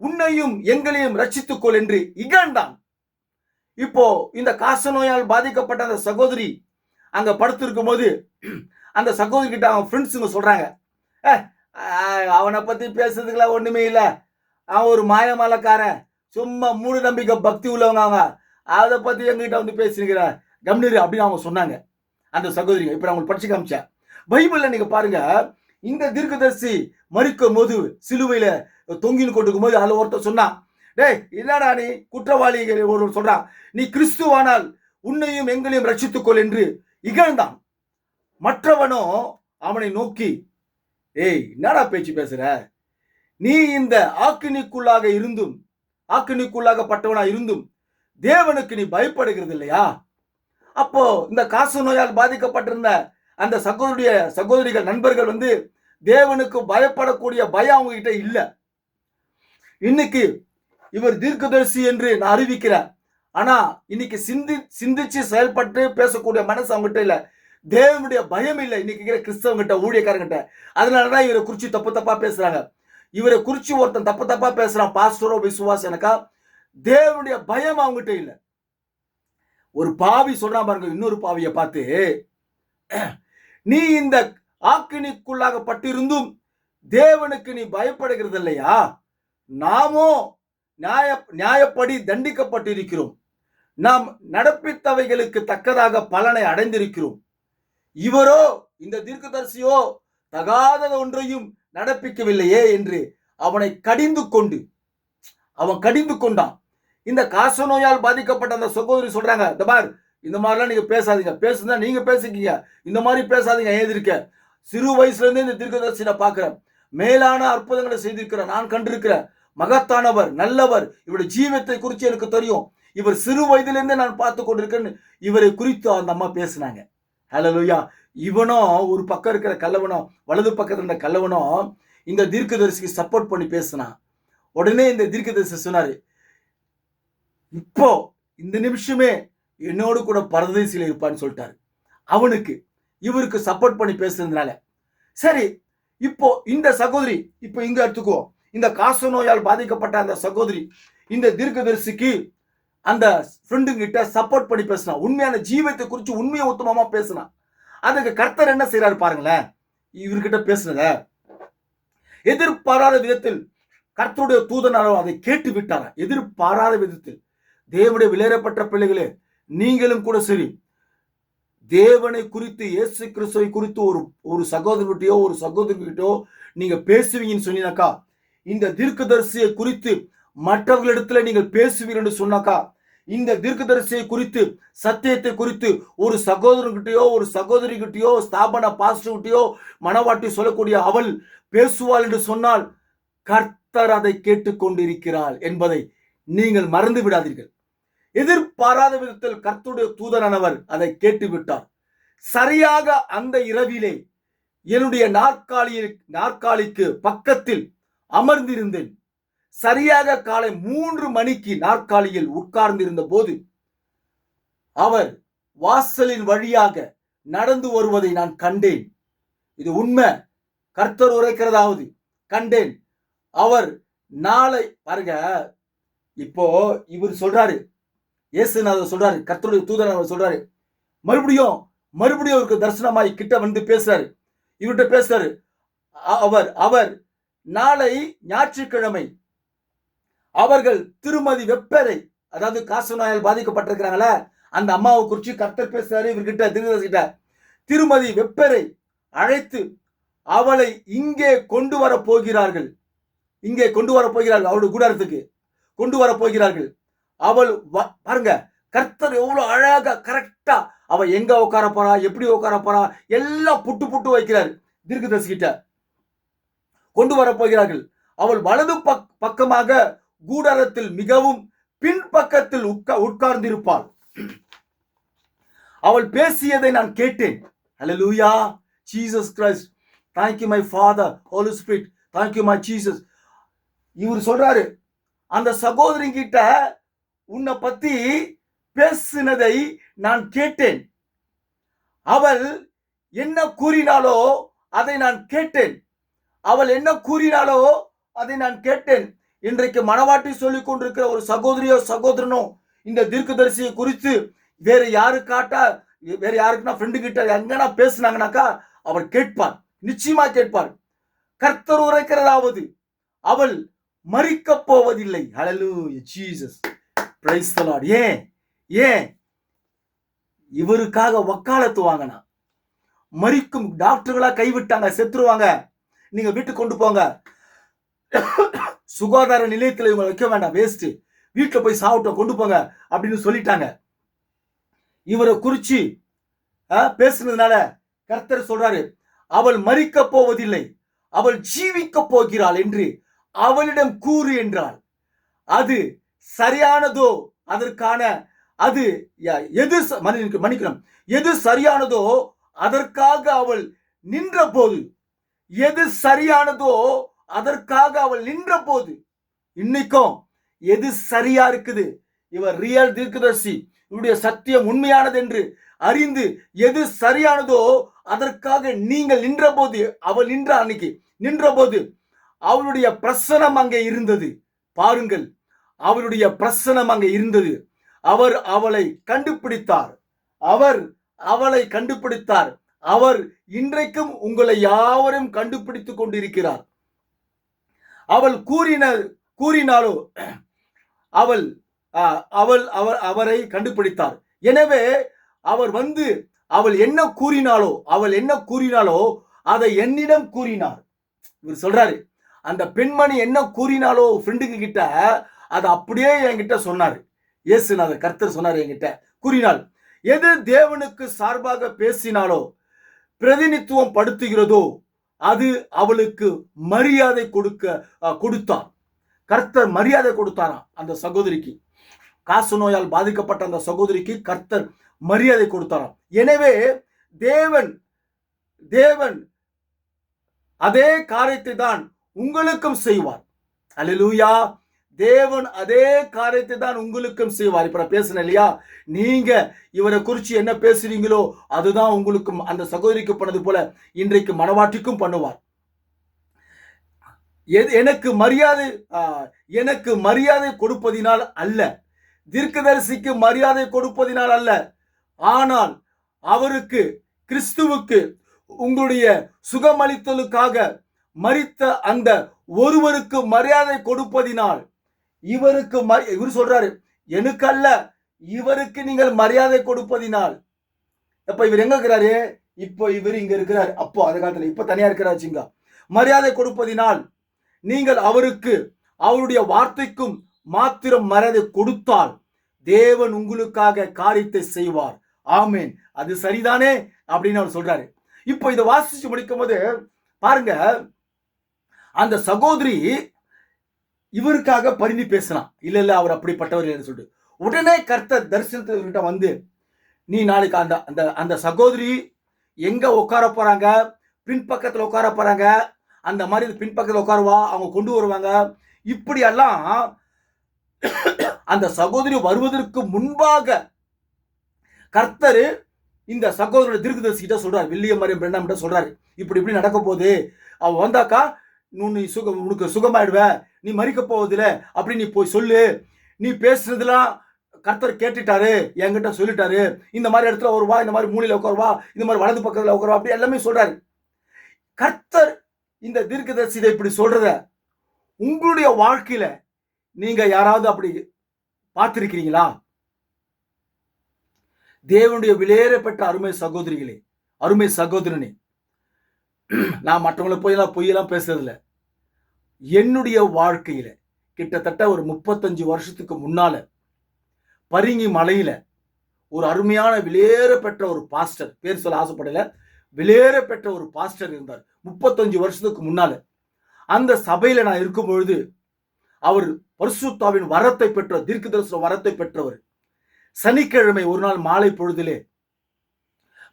உன்னையும் எங்களையும் ரட்சித்துக்கொள் என்று இகழ்ந்தான். இப்போ இந்த காச நோயால் பாதிக்கப்பட்ட அந்த சகோதரி அங்க படுத்திருக்கும் போது அந்த சகோதரி கிட்ட அவன் ஃப்ரெண்ட்ஸுங்க சொல்றாங்க, அவனை பத்தி பேசுறதுக்குலாம் ஒண்ணுமே இல்லை, அவன் ஒரு மாயமாலக்காரன், சும்மா மூட நம்பிக்கை பக்தி உள்ளவங்க, அவங்க அதை பத்தி எங்ககிட்ட வந்து பேசுகிற கம்னீர் அப்படின்னு அவங்க சொன்னாங்க அந்த சகோதரிங்க. இப்ப நான் உங்களுக்கு படிச்சு காமிச்சேன். பைபிள்ல நீங்க பாருங்க, இந்த தீர்க்கதரிசி மரிக்கும் போது சிலுவையில தொங்கின்னு கொண்டிருக்கும் போது அதுல ஒருத்தர் சொன்னான், டேய் என்னடா நீ குற்றவாளி ஒரு சொல்றான், நீ கிறிஸ்துவானால் உன்னையும் எங்களையும் ரட்சித்துக்கொள் என்று இகழ்ந்தான். மற்றவனோ அவனை நோக்கி, ஏய் என்னடா பேச்சு பேசுற, நீ இந்த ஆக்கினிக்குள்ளாகப்பட்டவனா இருந்தும் தேவனுக்கு நீ பயப்படுகிறது இல்லையா? அப்போ இந்த காசு நோயால் பாதிக்கப்பட்டிருந்த அந்த சகோதரிகள் நண்பர்கள் வந்து தேவனுக்கு பயப்படக்கூடிய பயம் அவங்க கிட்ட இல்ல. இன்னைக்கு இவர் தீர்க்கதரிசி என்று நான் அறிவிக்கிறேன், ஆனா இன்னைக்கு சிந்திச்சு செயல்பட்டு பேசக்கூடிய மனசு அவங்ககிட்ட இல்ல. தேவனுடைய பயம் இல்லை இன்னைக்கு கிறிஸ்தவங்கிட்ட, ஊழியக்காரங்கிட்ட. அதனாலதான் இவரை குறிச்சு தப்பா பேசுறாங்க. இவரை குறிச்சு ஒருத்தன் தப்பா பேசுறான், பாஸ்டரோ விசுவாசனக்கா, தேவனுடைய பயம் அவங்ககிட்ட இல்ல. ஒரு பாவி சொல்றான் பாருங்க இன்னொரு பாவியை பார்த்து, நீ இந்த ஆக்கினிக்குள்ளாகப்பட்டிருந்தும் தேவனுக்கு நீ பயப்படுகிறது இல்லையா? நாமோ நியாயப்படி தண்டிக்கப்பட்டிருக்கிறோம், நாம் நடப்பித்தவைகளுக்கு தக்கதாக பலனை அடைந்திருக்கிறோம். இவரோ இந்த தீர்க்கதரிசியோ தகாதது ஒன்றையும் நடப்பிக்கவில்லையே என்று அவனை கடிந்து கொண்டான். இந்த காச நோயால் பாதிக்கப்பட்ட அந்த சகோதரி சொல்றாங்க, இந்த பார் இந்த மாதிரிலாம் நீங்க பேசாதீங்க, பேசுனா நீங்க பேசிக்கீங்க, இந்த மாதிரி பேசாதீங்க. எழுதிருக்க சிறு வயசுல இருந்து இந்த தீர்க்கதரிசி நான் பார்க்கிறேன், மேலான அற்புதங்களை செய்திருக்கிறேன், நான் கண்டிருக்கிறேன், மகத்தானவர், நல்லவர், இவருடைய ஜீவத்தை குறித்து எனக்கு தெரியும், இவர் சிறு வயதிலிருந்தே நான் பார்த்து கொண்டிருக்கேன்னு இவரை குறித்து அந்த அம்மா பேசினாங்க. ஹல்லேலூயா. இவனோ ஒரு பக்கம் இருக்கிற கல்லவனோ, வலது பக்கத்துல இருந்த கல்லவனோ இந்த தீர்க்கதரிசிக்கு சப்போர்ட் பண்ணி பேசினான். உடனே இந்த தீர்க்கதரிசி சொன்னாரு, இப்போ இந்த நிமிஷமே என்னோடு கூட பரதேசில இருப்பான்னு சொல்லிட்டாரு. அவனுக்கு இவருக்கு சப்போர்ட் பண்ணி பேசுறதுனால. சரி, இப்போ இந்த சகோதரி, இப்போ இங்க எடுத்துக்குவோம், இந்த காச நோயால் பாதிக்கப்பட்ட அந்த சகோதரி இந்த தீர்க்கதரிசிக்கு அந்த ஃப்ரெண்டு கிட்ட சப்போர்ட் பண்ணி பேசினா, உண்மையான ஜீவத்தை குறித்து உண்மையை உத்தமமா பேசினா. அதுக்கு கர்த்தர் என்ன செய்யறாரு பாருங்களேன், இவர்கிட்ட பேசுனத எதிர்பாராத விதத்தில் கர்த்தருடைய தூதனாரோ அதை கேட்டு விட்டாரா? எதிர்பாராத விதத்தில். தேவனுடைய விலையேறப்பட்ட பிள்ளைகளே, நீங்களும் கூட சரி, தேவனை குறித்து, இயேசு கிறிஸ்துவை குறித்து ஒரு சகோதரர்கிட்டயோ ஒரு சகோதரிகிட்டயோ நீங்க பேசுவீங்கன்னு சொன்னீங்கக்கா, இந்த தீர்க்கதரிசியை குறித்து மற்றவர்களிடத்துல நீங்கள் பேசுவீர்கள் என்று சொன்னாக்கா, இந்த தீர்க்கதரிசியை குறித்து, சத்தியத்தை குறித்து ஒரு சகோதரர்கிட்டயோ ஒரு சகோதரிகிட்டயோ ஸ்தாபன பாஸ்டர்கிட்டயோ மனவாட்டி சொல்லக்கூடிய அவள் பேசுவாள் என்று சொன்னால், கர்த்தர் அதை கேட்டுக்கொண்டிருக்கிறாள் என்பதை நீங்கள் மறந்து விடாதீர்கள். எதிர்பாராத விதத்தில் கர்த்தருடைய தூதனானவர் அதை கேட்டு விட்டார். சரியாக அந்த இரவிலே என்னுடைய நாற்காலிக்கு பக்கத்தில் அமர்ந்திருந்தேன். சரியாக காலை 3 மணிக்கு நாற்காலியில் உட்கார்ந்திருந்த போது அவர் வாசலின் வழியாக நடந்து வருவதை நான் கண்டேன். இது உண்மை, கர்த்தர் உரைக்கிறதாவது கண்டேன். அவர் நாளை பாருங்க, இப்போ இவர் சொல்றாரு, இயேசுநாதர் சொல்றாரு, கர்த்தருடைய தூதன் அவர் சொல்றாரு, மறுபடியும் அவருக்கு தரிசனமாய் கிட்ட வந்து பேசுறாரு, இவர்கிட்ட பேசுறாரு. அவர் நாளை ஞாயிற்றுக்கிழமை அவர்கள் திருமதி வெப்பரை, அதாவது காச நோயால் பாதிக்கப்பட்டிருக்கிறாங்கள அந்த அம்மாவை குறித்து கர்த்தர் பேசுறாரு இவர்கிட்ட, தீர்க்கதரிசிகிட்ட. திருமதி வெப்பரை அழைத்து அவளை இங்கே கொண்டு வர போகிறார்கள், அவளுடைய கூடாரத்துக்கு கொண்டு வர போகிறார்கள். அவள் பாருங்க, கர்த்தர் எவ்வளவு அழகா கரெக்டா அவ எங்க உட்கார போறா, எப்படி உட்கார போறா, எல்லாம் புட்டு புட்டு வைக்கிறார். தீர்க்கதரிசி கிட்ட கொண்டு வர போகிறார்கள். அவள் வலது பக்கமாக கூடாரத்தில் மிகவும் பின்பக்கத்தில் உட்கார்ந்திருப்பாள். அவள் பேசியதை நான் கேட்டேன். Hallelujah, Jesus Christ, thank you my father, holy spirit, thank you my jesus. இவர் சொல்றாரு, அந்த சகோதரி கிட்ட உன்னை பத்தி பேசினதை நான் கேட்டேன். அவள் என்ன கூறினாலோ அதை நான் கேட்டேன். அவள் என்ன கூறினாலோ அதை நான் கேட்டேன். இன்றைக்கு மனவாட்டி சொல்லிக் கொண்டிருக்கிற ஒரு சகோதரியோ சகோதரனோ இந்த தீர்க்கதரிசியை குறித்து வேற யாருக்குன்னா ஃப்ரெண்டு கிட்ட எங்கன்னா பேசினாங்கனாக்கா அவர் கேட்பார், நிச்சயமா கேட்பார். கர்த்தர் உரைக்கிறதாவது அவள் மரிக்க போவதில்லை. ஹல்லேலூயா, ஜீசஸ், பிரைஸ் தி லார்ட். ஏன் இவருக்காக வக்காலத்து வாங்கினா. மரிக்கும் டாக்டர்களா கைவிட்டாங்க, செத்துருவாங்க, நீங்க வீட்டுக்கு கொண்டு போங்க, சுகாதார நிலையத்தில் இவங்க வைக்க வேண்டாம், வேஸ்ட், வீட்டில் போய் சாப்பிட்டோம், கொண்டு போங்க அப்படின்னு சொல்லிட்டாங்க. இவரை குறிச்சு பேசுனதுனால கர்த்தர் சொல்றாரு, அவள் மரிக்க போவதில்லை, அவள் ஜீவிக்க போகிறாள் என்று அவளிடம் கூறு என்றாள். அது சரியானதோ, அதற்கான அது எது மன்னிக்கணும், எது சரியானதோ அதற்காக அவள் நின்ற போது, எது சரியானதோ அதற்காக அவள் நின்ற போது, இன்னைக்கும் எது சரியா இருக்குது, இவர் ரியல் தீர்க்கதரிசி, இவருடைய சத்தியம் உண்மையானது என்று அறிந்து எது சரியானதோ அதற்காக நீங்கள் நின்ற போது, அவள் நின்ற அன்னைக்கு நின்ற போது அவளுடைய பிரசனம் அங்கே இருந்தது. பாருங்கள், அவளுடைய பிரசனம் அங்கே இருந்தது. அவர் அவளை கண்டுபிடித்தார். அவர் இன்றைக்கும் உங்களை யாவரும் கண்டுபிடித்துக் கொண்டிருக்கிறார். அவள் கூறினாலோ அவரை கண்டுபிடித்தார். எனவே அவள் என்ன கூறினாலோ அதை என்னிடம் கூறினார். இவர் சொல்றாரு, அந்த பெண்மணி என்ன கூறினாலோ ஃப்ரெண்டுக்கு கிட்ட அதை அப்படியே என்கிட்ட சொன்னாரு. இயேசுநாதர் கர்த்தர் சொன்னார், என்கிட்ட கூறினாள். எது தேவனுக்கு சார்பாக பேசினாலோ, பிரதிநித்துவம் படுத்துகிறதோ அது அவளுக்கு மரியாதை கொடுத்தார். கர்த்தர் மரியாதை கொடுத்தாராம் அந்த சகோதரிக்கு. காசு நோயால் பாதிக்கப்பட்ட அந்த சகோதரிக்கு கர்த்தர் மரியாதை கொடுத்தாராம். எனவே தேவன் அதே காரியத்தை தான் உங்களுக்கும் செய்வார். அல்லேலூயா, தேவன் அதே காரியத்தை தான் உங்களுக்கும் செய்வார். இப்ப நான் பேசுனேன் இல்லையா, நீங்க இவரை குறிச்சு என்ன பேசுறீங்களோ அதுதான் உங்களுக்கும், அந்த சகோதரிக்கு பண்ணது போல இன்றைக்கு மனவாட்டிக்கும் பண்ணுவார். எனக்கு மரியாதை கொடுப்பதினால் அல்ல, தீர்க்கதரிசிக்கு மரியாதை கொடுப்பதினால் அல்ல, ஆனால் அவருக்கு, கிறிஸ்துவுக்கு உங்களுடைய சுகமளித்தலுக்காக மரித்த அந்த ஒருவருக்கு மரியாதை கொடுப்பதினால், இவர் சொல்றாரு, எனக்கு அல்ல, இவருக்கு நீங்கள் மரியாதை கொடுப்பதினால். அப்ப இவர் எங்க இருக்கிறாரு? இப்போ இவர் இங்க இருக்கிறார். அப்போ அந்த காலத்துல, இப்ப தனியா இருக்கிறாச்சுங்க. மரியாதை கொடுப்பதினால் நீங்கள் அவருக்கு, அவருடைய வார்த்தைக்கும் மாத்திரம் மரியாதை கொடுத்தால் தேவன் உங்களுக்காக காரியத்தை செய்வார். ஆமேன், அது சரிதானே அப்படின்னு அவர் சொல்றாரு. இப்போ இதை வாசிச்சு முடிக்கும் போது பாருங்க, அந்த சகோதரி இவருக்காக பரிந்து பேசினான். இல்ல அவர் அப்படிப்பட்டவர் சொல்லிட்டு உடனே கர்த்தர் தரிசனத்துக்கிட்ட வந்து, நீ நாளைக்கு அந்த சகோதரி எங்க உட்கார போறாங்க, பின்பக்கத்துல உட்கார போறாங்க, அந்த மாதிரி பின்பக்கத்தில் உட்காருவா, அவங்க கொண்டு வருவாங்க. இப்படியெல்லாம் அந்த சகோதரி வருவதற்கு முன்பாக கர்த்தர் இந்த சகோதரனுடைய தீர்க்கதரிசி கிட்ட சொல்றாரு, வில்லியம் மரியம் பிரென்னாம் கிட்ட சொல்றாரு, இப்படி நடக்க போகுது, அவ வந்தாக்கா உனக்கு சுகமாயிடுவ, நீ மரிக்க போவதில்லை அப்படி நீ போய் சொல்லு, நீ பேசுனதுலாம் கர்த்தர் கேட்டுட்டாரு, என்கிட்ட சொல்லிட்டாரு, இந்த மாதிரி இடத்துல வருவா, இந்த மாதிரி மூலையில உட்காருவா, இந்த மாதிரி வலது பக்கத்துல உட்காருவா, அப்படி எல்லாமே சொல்றாரு. கர்த்தர் இந்த தீர்க்கதரிசி இதை இப்படி சொல்றத உங்களுடைய வாழ்க்கையில நீங்க யாராவது அப்படி பார்த்திருக்கிறீங்களா? தேவனுடைய விலையேறப்பட்ட அருமை சகோதரிகளே, அருமை சகோதரனே, நான் மற்றவங்களை பொய்யெல்லாம் பேசுறதில்ல. என்னுடைய வாழ்க்கையில கிட்டத்தட்ட ஒரு 35 வருஷத்துக்கு முன்னால பரிங்கி மலையில ஒரு அருமையான விலையேற பெற்ற ஒரு பாஸ்டர், பேர் சொல்ல ஆசைப்படல, விலையேற பெற்ற ஒரு பாஸ்டர் இருந்தார் 35 வருஷத்துக்கு முன்னால. அந்த சபையில நான் இருக்கும் பொழுது அவர் பரிசுத்தாவின் வரத்தை பெற்ற தீர்க்கதரிசன வரத்தை பெற்றவர். சனிக்கிழமை ஒரு நாள் மாலை பொழுதிலே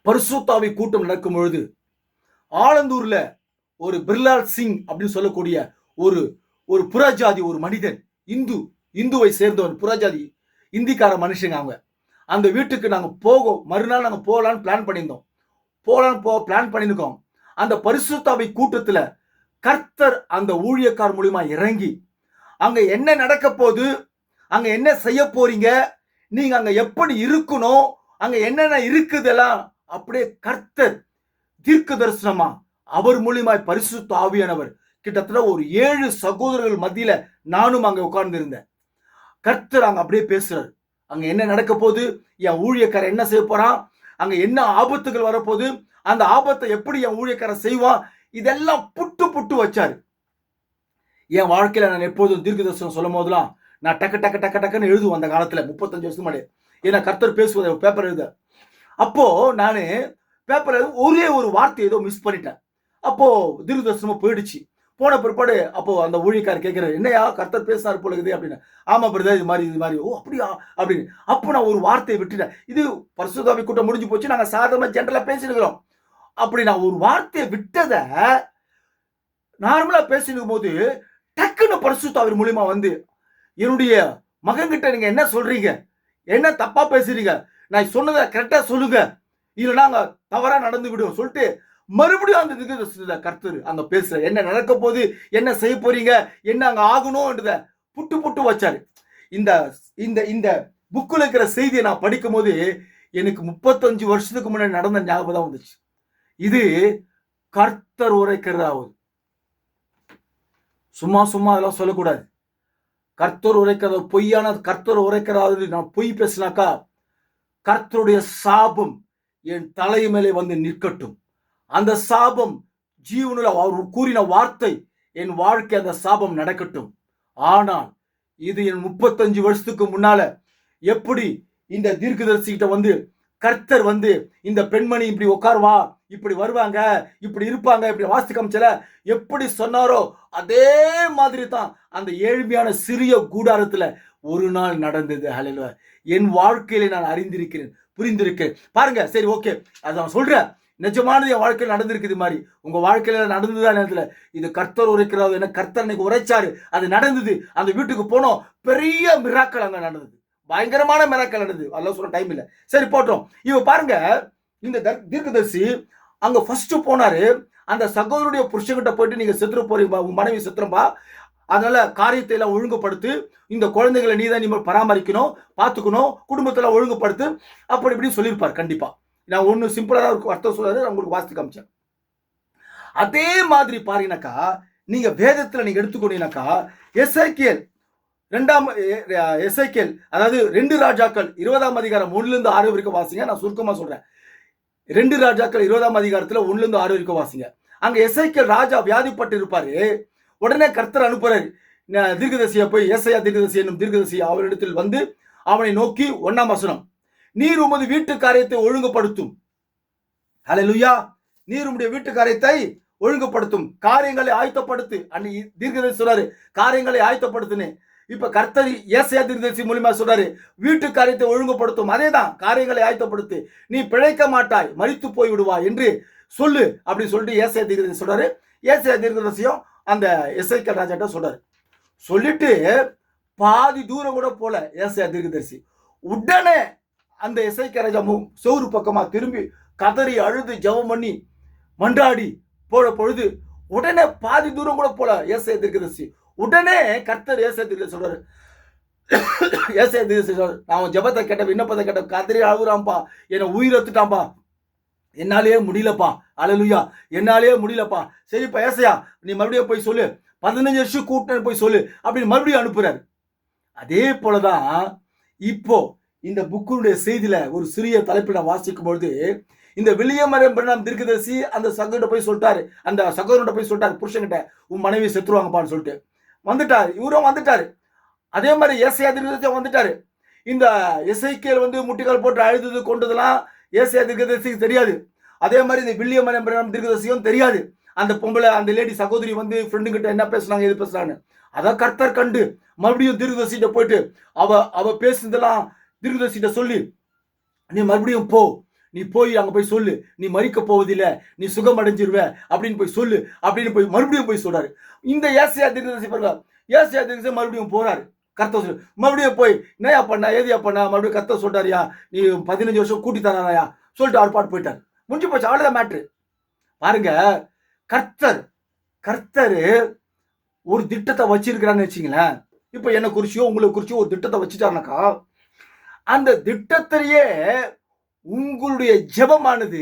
பரிசுத்தாவி கூட்டம் நடக்கும் பொழுது ஆலந்தூர்ல ஒரு பிர்லால் சிங் அப்படின்னு சொல்லக்கூடிய ஒரு ஒரு புறஜாதி ஒரு மனிதன், இந்துவை சேர்ந்தவன், புறஜாதி இந்திக்கார மனுஷங்க அவங்க. அந்த வீட்டுக்கு நாங்க மறுநாள் நாங்க போகலான்னு பிளான் பண்ணியிருக்கோம். அந்த பரிசுத்தாவி கூட்டத்துல கர்த்தர் அந்த ஊழியக்கார் மூலியமா இறங்கி அங்க என்ன நடக்க போகுது, அங்க என்ன செய்ய போறீங்க, நீங்க அங்க எப்படி இருக்கணும், அங்க என்னென்ன இருக்குதெல்லாம் அப்படியே கர்த்தர் தீர்க்க தரிசனமா அவர் மூலியமாய் பரிசுத்த ஆவியானவர் கிட்டத்தட்ட ஒரு 7 சகோதரர்கள் மத்தியில நானும் அங்க உட்கார்ந்து இருந்தேன். கர்த்தர் அங்க அப்படியே பேசுறாரு. அங்க என்ன நடக்க போகுது, என் ஊழியக்காரர் என்ன செய்ய போறான், அங்க என்ன ஆபத்துகள் வரப்போகுது, அந்த ஆபத்தை எப்படி என் ஊழியக்காரர் செய்வான், இதெல்லாம் புட்டு வச்சாரு. என் வாழ்க்கையில நான் எப்போதும் தீர்க்க தரிசனம் சொல்லும் போதெல்லாம் நான் டக்குன்னு எழுதுவேன். அந்த காலத்துல 35 வருஷத்துக்கு முன்னாடி ஏன்னா கர்த்தர் பேசுவதை பேப்பர் எழுத. அப்போ நானு பேப்பர்ல ஒரே ஒரு வார்த்தை ஏதோ மிஸ் பண்ணிட்டேன். அப்போ தீர்க்க தரிசனமா போயிடுச்சு. போன பிற்பாடு அப்போ அந்த ஊழியக்காரர் கேட்கிறாரு, என்னையா கர்த்தர் பேசினாரு போல இருக்குது அப்படின்னு. ஆமா பிரதர், இது மாதிரி ஓ அப்படியா அப்படின்னு. அப்போ நான் ஒரு வார்த்தையை விட்டுட்டேன். இது பரிசுத்தாவி கூட்டம் முடிஞ்சு போச்சு, நாங்க சாதாரண ஜென்ரலா பேசிருக்கிறோம். அப்படி நான் ஒரு வார்த்தையை விட்டத நார்மலா பேசினுக்கும் போது டக்குன்னு பரிசுத்தாவின் மூலியமா வந்து, என்னுடைய மகன்கிட்ட நீங்க என்ன சொல்றீங்க, என்ன தப்பா பேசுறீங்க, நான் சொன்னதை கரெக்டா சொல்லுங்க, இல்லைன்னா அங்க தவறா நடந்து விடும் சொல்லிட்டு மறுபடியும் அந்த கர்த்தர் அங்க பேசுற, என்ன நடக்க போகுது, என்ன செய்ய போறீங்க, என்ன அங்க ஆகணும்ன்றத புட்டு வச்சாரு. இந்த இந்த இந்த புக்குல இருக்கிற செய்தியை நான் படிக்கும் போது எனக்கு 35 வருஷத்துக்கு முன்னாடி நடந்த ஞாபகம் தான் வந்துச்சு. இது கர்த்தர் உரைக்கிறதாவது, சும்மா அதெல்லாம் சொல்லக்கூடாது. கர்த்தர் உரைக்கிறது பொய்யான, கர்த்தர் உரைக்கிறது நான் பொய் பேசினாக்கா கர்த்தருடைய சாபம் என் தலை மேலே வந்து நிற்கட்டும். அந்த சாபம் ஜீவனில் அவர் கூறின வார்த்தை என் வாழ்க்கை, அந்த சாபம் நடக்கட்டும். ஆனால் இது என் 35 வருஷத்துக்கு முன்னால எப்படி இந்த தீர்க்கதரிசிகிட்ட வந்து கர்த்தர் வந்து இந்த பெண்மணி இப்படி உட்காருவா, இப்படி வருவாங்க, இப்படி இருப்பாங்க, இப்படி வாஸ்து காமிச்சல எப்படி சொன்னாரோ அதே மாதிரி தான் அந்த ஏழ்மையான சிறிய கூடாரத்துல ஒரு நாள் நடந்தது. ஹல்லேலூயா. என் வாழ்க்கையில நான் அறிந்திருக்கிறேன், புரிந்திருக்கேன். பாருங்க, சரி ஓகே, அதை நான் சொல்றேன், நிஜமானது என் வாழ்க்கையில் நடந்திருக்குது மாதிரி உங்க வாழ்க்கையில நடந்ததுதான் நேரத்துல. இது கர்த்தர் உரைக்கிறாரு, என்ன கர்த்தர் அன்னைக்கு உரைச்சாரு, அது நடந்தது. அந்த வீட்டுக்கு போனோம், பெரிய மிராக்கள் அங்க நடந்தது, பயங்கரமான மிராக்கள் நடந்தது. அதெல்லாம் சொல்ல டைம் இல்லை, சரி போட்டோம். இவ பாருங்க, இந்த தீர்க்கதரிசி அங்க ஃபர்ஸ்ட் போனாரு. அந்த சகோதரனுடைய புருஷன்கிட்ட போயிட்டு, நீங்க செத்துற போறீங்க, உங்க மனைவி செத்துறப்பா, அதனால காரியத்தை எல்லாம் ஒழுங்குபடுத்து, இந்த குழந்தைகளை நீதான் நீ பராமரிக்கணும், பார்த்துக்கணும், குடும்பத்துல ஒழுங்குபடுத்து, அப்படி இப்படி சொல்லியிருப்பார் கண்டிப்பா. நான் ஒண்ணு சிம்பிளா இருக்கும் அர்த்தம் சொல்றாரு, நான் உங்களுக்கு வாசித்து காமிச்சேன். அதே மாதிரி பாருங்கனாக்கா, நீங்க வேதத்துல நீங்க எடுத்துக்கொண்டீங்கன்னாக்கா, எசேக்கியேல் அதாவது 2 ராஜாக்கள் 20ஆம் அதிகாரம் 1-6 வரைக்கும் வாசிங்க. நான் சுருக்கமா சொல்றேன். 2 ராஜாக்கள் 20ஆம் அதிகாரத்துல 1-6 வரைக்கும் வாசிங்க. அங்க எசேக்கியேல் ராஜா வியாதிப்பட்டு இருப்பாரு. உடனே கர்த்தர் அனுப்புறாரு தீர்க்கதரிசியை போய், ஏசாயா தீர்க்கதரிசி என்னும் தீர்க்கதரிசி அவரிடத்தில் வந்து அவனை நோக்கி 1ஆம் வசனம், நீர் உமது வீட்டு காரியத்தை ஒழுங்குபடுத்தும். ஹல்லேலூயா. நீர் உம்முடைய வீட்டு காரியத்தை ஒழுங்குபடுத்தும், காரியங்களை ஆயத்தப்படுத்து. அன்னைக்கு தீர்க்கதரிசி சொல்றாரு காரியங்களை ஆயத்தப்படுத்துன்னு. இப்ப கர்த்தர் ஏசாயா தீர்க்கதரிசி மூலமா சொல்றாரு வீட்டு காரியத்தை ஒழுங்குபடுத்தும். அதேதான், காரியங்களை ஆயத்தப்படுத்து, நீ பிழைக்க மாட்டாய், மரித்து போய் விடுவாய் என்று சொல்லு அப்படி சொல்லிட்டு ஏசாயா தீர்க்கதரிசி சொல்றாரு. ஏசாயா தீர்க்கதரிசியும் அந்த எசேக்கியேல் ராஜாட்ட சொல்றாரு. சொல்லிட்டு பாதி தூரம் கூட போல ஏசாயா தீர்க்கதரிசி. உடனே அந்த எசேக்கியேல் ராஜா சோறு பக்கமா திரும்பி கதறி அழுது ஜெபம் பண்ணி மன்றாடி போற பொழுது உடனே பாதி தூரம் கூட போல ஏசாயா தீர்க்கதரிசி. உடனே கர்த்தர் ஏசாயா தீர்க்கதரிசி சொல்றாரு, ஏசாயா தீர்க்கதரிசி சொல்றாரு, நான் ஜெபத்தை கேட்ட, விண்ணப்பத்தை கேட்ட, கதறி அழுகுறான்பா, என்னை உயிரெடுத்துட்டான்பா, என்னாலேயே முடியலப்பா. ஹல்லேலூயா. என்னாலேயே முடியலப்பா. சரிப்பா ஏசாயா, நீ மறுபடியும் போய் சொல்லு, 15 வருஷம் கூட்டினு போய் சொல்லு அப்படின்னு மறுபடியும் அனுப்புறாரு. அதே போலதான் இப்போ இந்த புக்குடைய செய்தியில ஒரு சிறிய தலைப்பில் நான் வாசிக்கும் பொழுது, இந்த வில்லியம் பிரணாம் தீர்க்கதரிசி அந்த சகோதரன் போய் சொல்லிட்டாரு, அந்த சகோதரன் போய் சொல்லிட்டாரு புருஷன்கிட்ட, உன் மனைவி செத்துருவாங்கப்பான்னு சொல்லிட்டு வந்துட்டாரு. இவரும் வந்துட்டாரு. அதே மாதிரி ஏசாயா தீர்க்கதரிசி வந்துட்டாரு. இந்த எசேக்கியேல் முட்டிக்கால் போட்டு அழுது கொண்டதெல்லாம் ஏசாயா தீர்க்கதரிசிக்கு தெரியாது. அதே மாதிரி இந்த வில்லியம் தீர்க்கதரிசியும் தெரியாது. அந்த பொம்பளை, அந்த லேடி சகோதரி ஃப்ரெண்டு கிட்ட என்ன பேசுனாங்க, எது பேசுறான்னு அதான் கர்த்தர் கண்டு மறுபடியும் தீர்க்கதரிசிட்ட போயிட்டு அவ பேசுனதெல்லாம் தீர்க்கதரிசிட்ட சொல்லி, நீ மறுபடியும் போ, நீ போய் அங்க போய் சொல்லு, நீ மறிக்க போவதில்லை, நீ சுகம் அடைஞ்சிருவ அப்படின்னு போய் சொல்லு அப்படின்னு போய் மறுபடியும் போய் சொல்றாரு. இந்த ஏசாயா தீர்க்கதரிசி பாருங்க, ஏசாயா தீர்க்கதரிசி மறுபடியும் போறாரு. கர்த்தர் சொல்லு மறுபடியும் போய் என்னையா பண்ணா, ஏதியா பண்ணா, மறுபடியும் கர்த்தர் சொல்றாருயா, நீ 15 வருஷம் கூட்டி தராயா சொல்லிட்டு அவர் பாட்டு போயிட்டார். முடிஞ்சு போச்சு, அவ்வளவுதான் மேட்ரு. பாருங்க, கர்த்தர் ஒரு திட்டத்தை வச்சிருக்கிறான்னு வச்சுங்களேன். இப்ப என்ன குறிச்சியோ உங்களை குறிச்சியோ ஒரு திட்டத்தை வச்சுட்டாருனாக்கா, அந்த திட்டத்திலேயே உங்களுடைய ஜெபமானது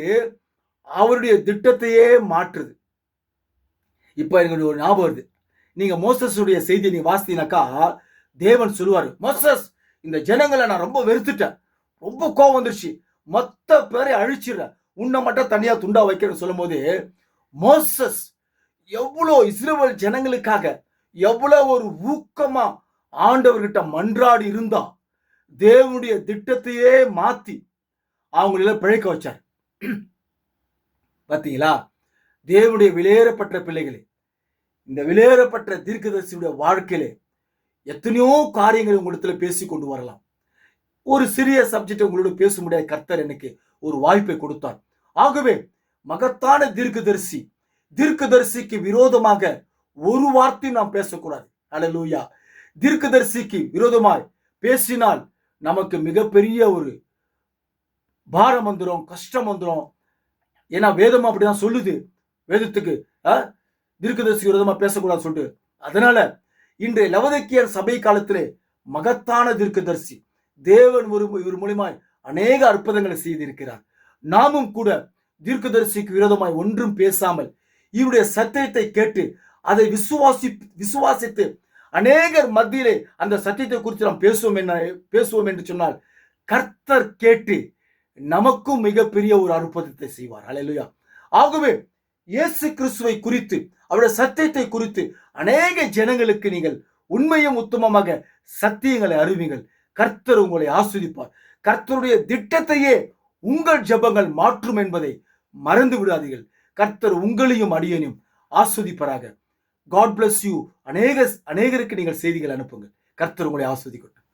அவருடைய திட்டத்தையே மாற்றுது. இப்ப எனக்கு ஒரு ஞாபகம் வருது. நீங்க மோசஸுடைய செய்தியை நீங்க வாசித்தீங்கன்னாக்கா, தேவன் சொல்லுவாரு, மோசஸ் இந்த ஜனங்களை நான் ரொம்ப வெறுத்துட்டேன், ரொம்ப கோவம் வந்துருச்சு, மொத்த பேரை அழிச்சிடுறேன், உன்னை மட்டும் தனியா துண்டா வைக்கிறேன்னு சொல்லும் போது, மோசஸ் எவ்வளோ இஸ்ரவேல் ஜனங்களுக்காக எவ்வளவு ஒரு ஊக்கமா ஆண்டவர்கிட்ட மன்றாடி இருந்தா தேவனுடைய திட்டத்தையே மாத்தி அவங்கள பிழைக்க வச்சார். பாத்தீங்களா? தேவனுடைய விலையேறப்பட்ட பிள்ளைகளே, இந்த விலையேறப்பட்ட தீர்க்கதரிசியுடைய வாழ்க்கையிலே எத்தனையோ காரியங்களை உங்களிடத்துல பேசி கொண்டு வரலாம். ஒரு சிறிய சப்ஜெக்ட் உங்களோட பேச முடியாத கர்த்தர் எனக்கு ஒரு வாய்ப்பை கொடுத்தார். ஆகவே மகத்தான தீர்க்கதரிசிக்கு விரோதமாக ஒரு வார்த்தையும் நாம் பேசக்கூடாது. அல்லேலூயா. தீர்க்கதரிசிக்கு விரோதமாய் பேசினால் நமக்கு மிகப்பெரிய ஒரு பாரம் வந்துடும், கஷ்டம் வந்துடும். ஏன்னா வேதம் அப்படிதான் சொல்லுது. வேதத்துக்கு தீர்க்கதரிசி விரோதமா பேசக்கூடாது சொல்லிட்டு. அதனால இன்றைய லவோதிக்கேயர் சபை காலத்திலே மகத்தான தீர்க்கதரிசி தேவன் இவர் மூலமாய் அநேக அற்புதங்களை செய்திருக்கிறார். நாமும் கூட தீர்க்கதரிசிக்கு விரோதமாய் ஒன்றும் பேசாமல் இவருடைய சத்தியத்தை கேட்டு அதை விசுவாசித்து அநேகர் மத்தியிலே அந்த சத்தியத்தை குறித்து நாம் பேசுவோம் என்று சொன்னால் கர்த்தர் கேட்டு நமக்கும் மிகப்பெரிய ஒரு அற்புதத்தை செய்வார். அல்லேலூயா. ஆகவே இயேசு கிறிஸ்துவை குறித்து அவருடைய சத்தியத்தை குறித்து அநேக ஜனங்களுக்கு நீங்கள் உண்மையும் உத்தமமாக சத்தியங்களை அறிவிங்கள். கர்த்தர் உங்களை ஆஸ்வதிப்பார். கர்த்தருடைய திட்டத்தையே உங்கள் ஜெபங்கள் மாற்றும் என்பதை மறந்து விடாதீர்கள். கர்த்தர் உங்களையும் அடியனையும் ஆஸ்வதிப்பாராக. God bless you. அநேகருக்கு நீங்கள் செய்திகள் அனுப்புங்கள். கர்த்தர் உங்களை ஆஸ்வதிக்கட்டும்.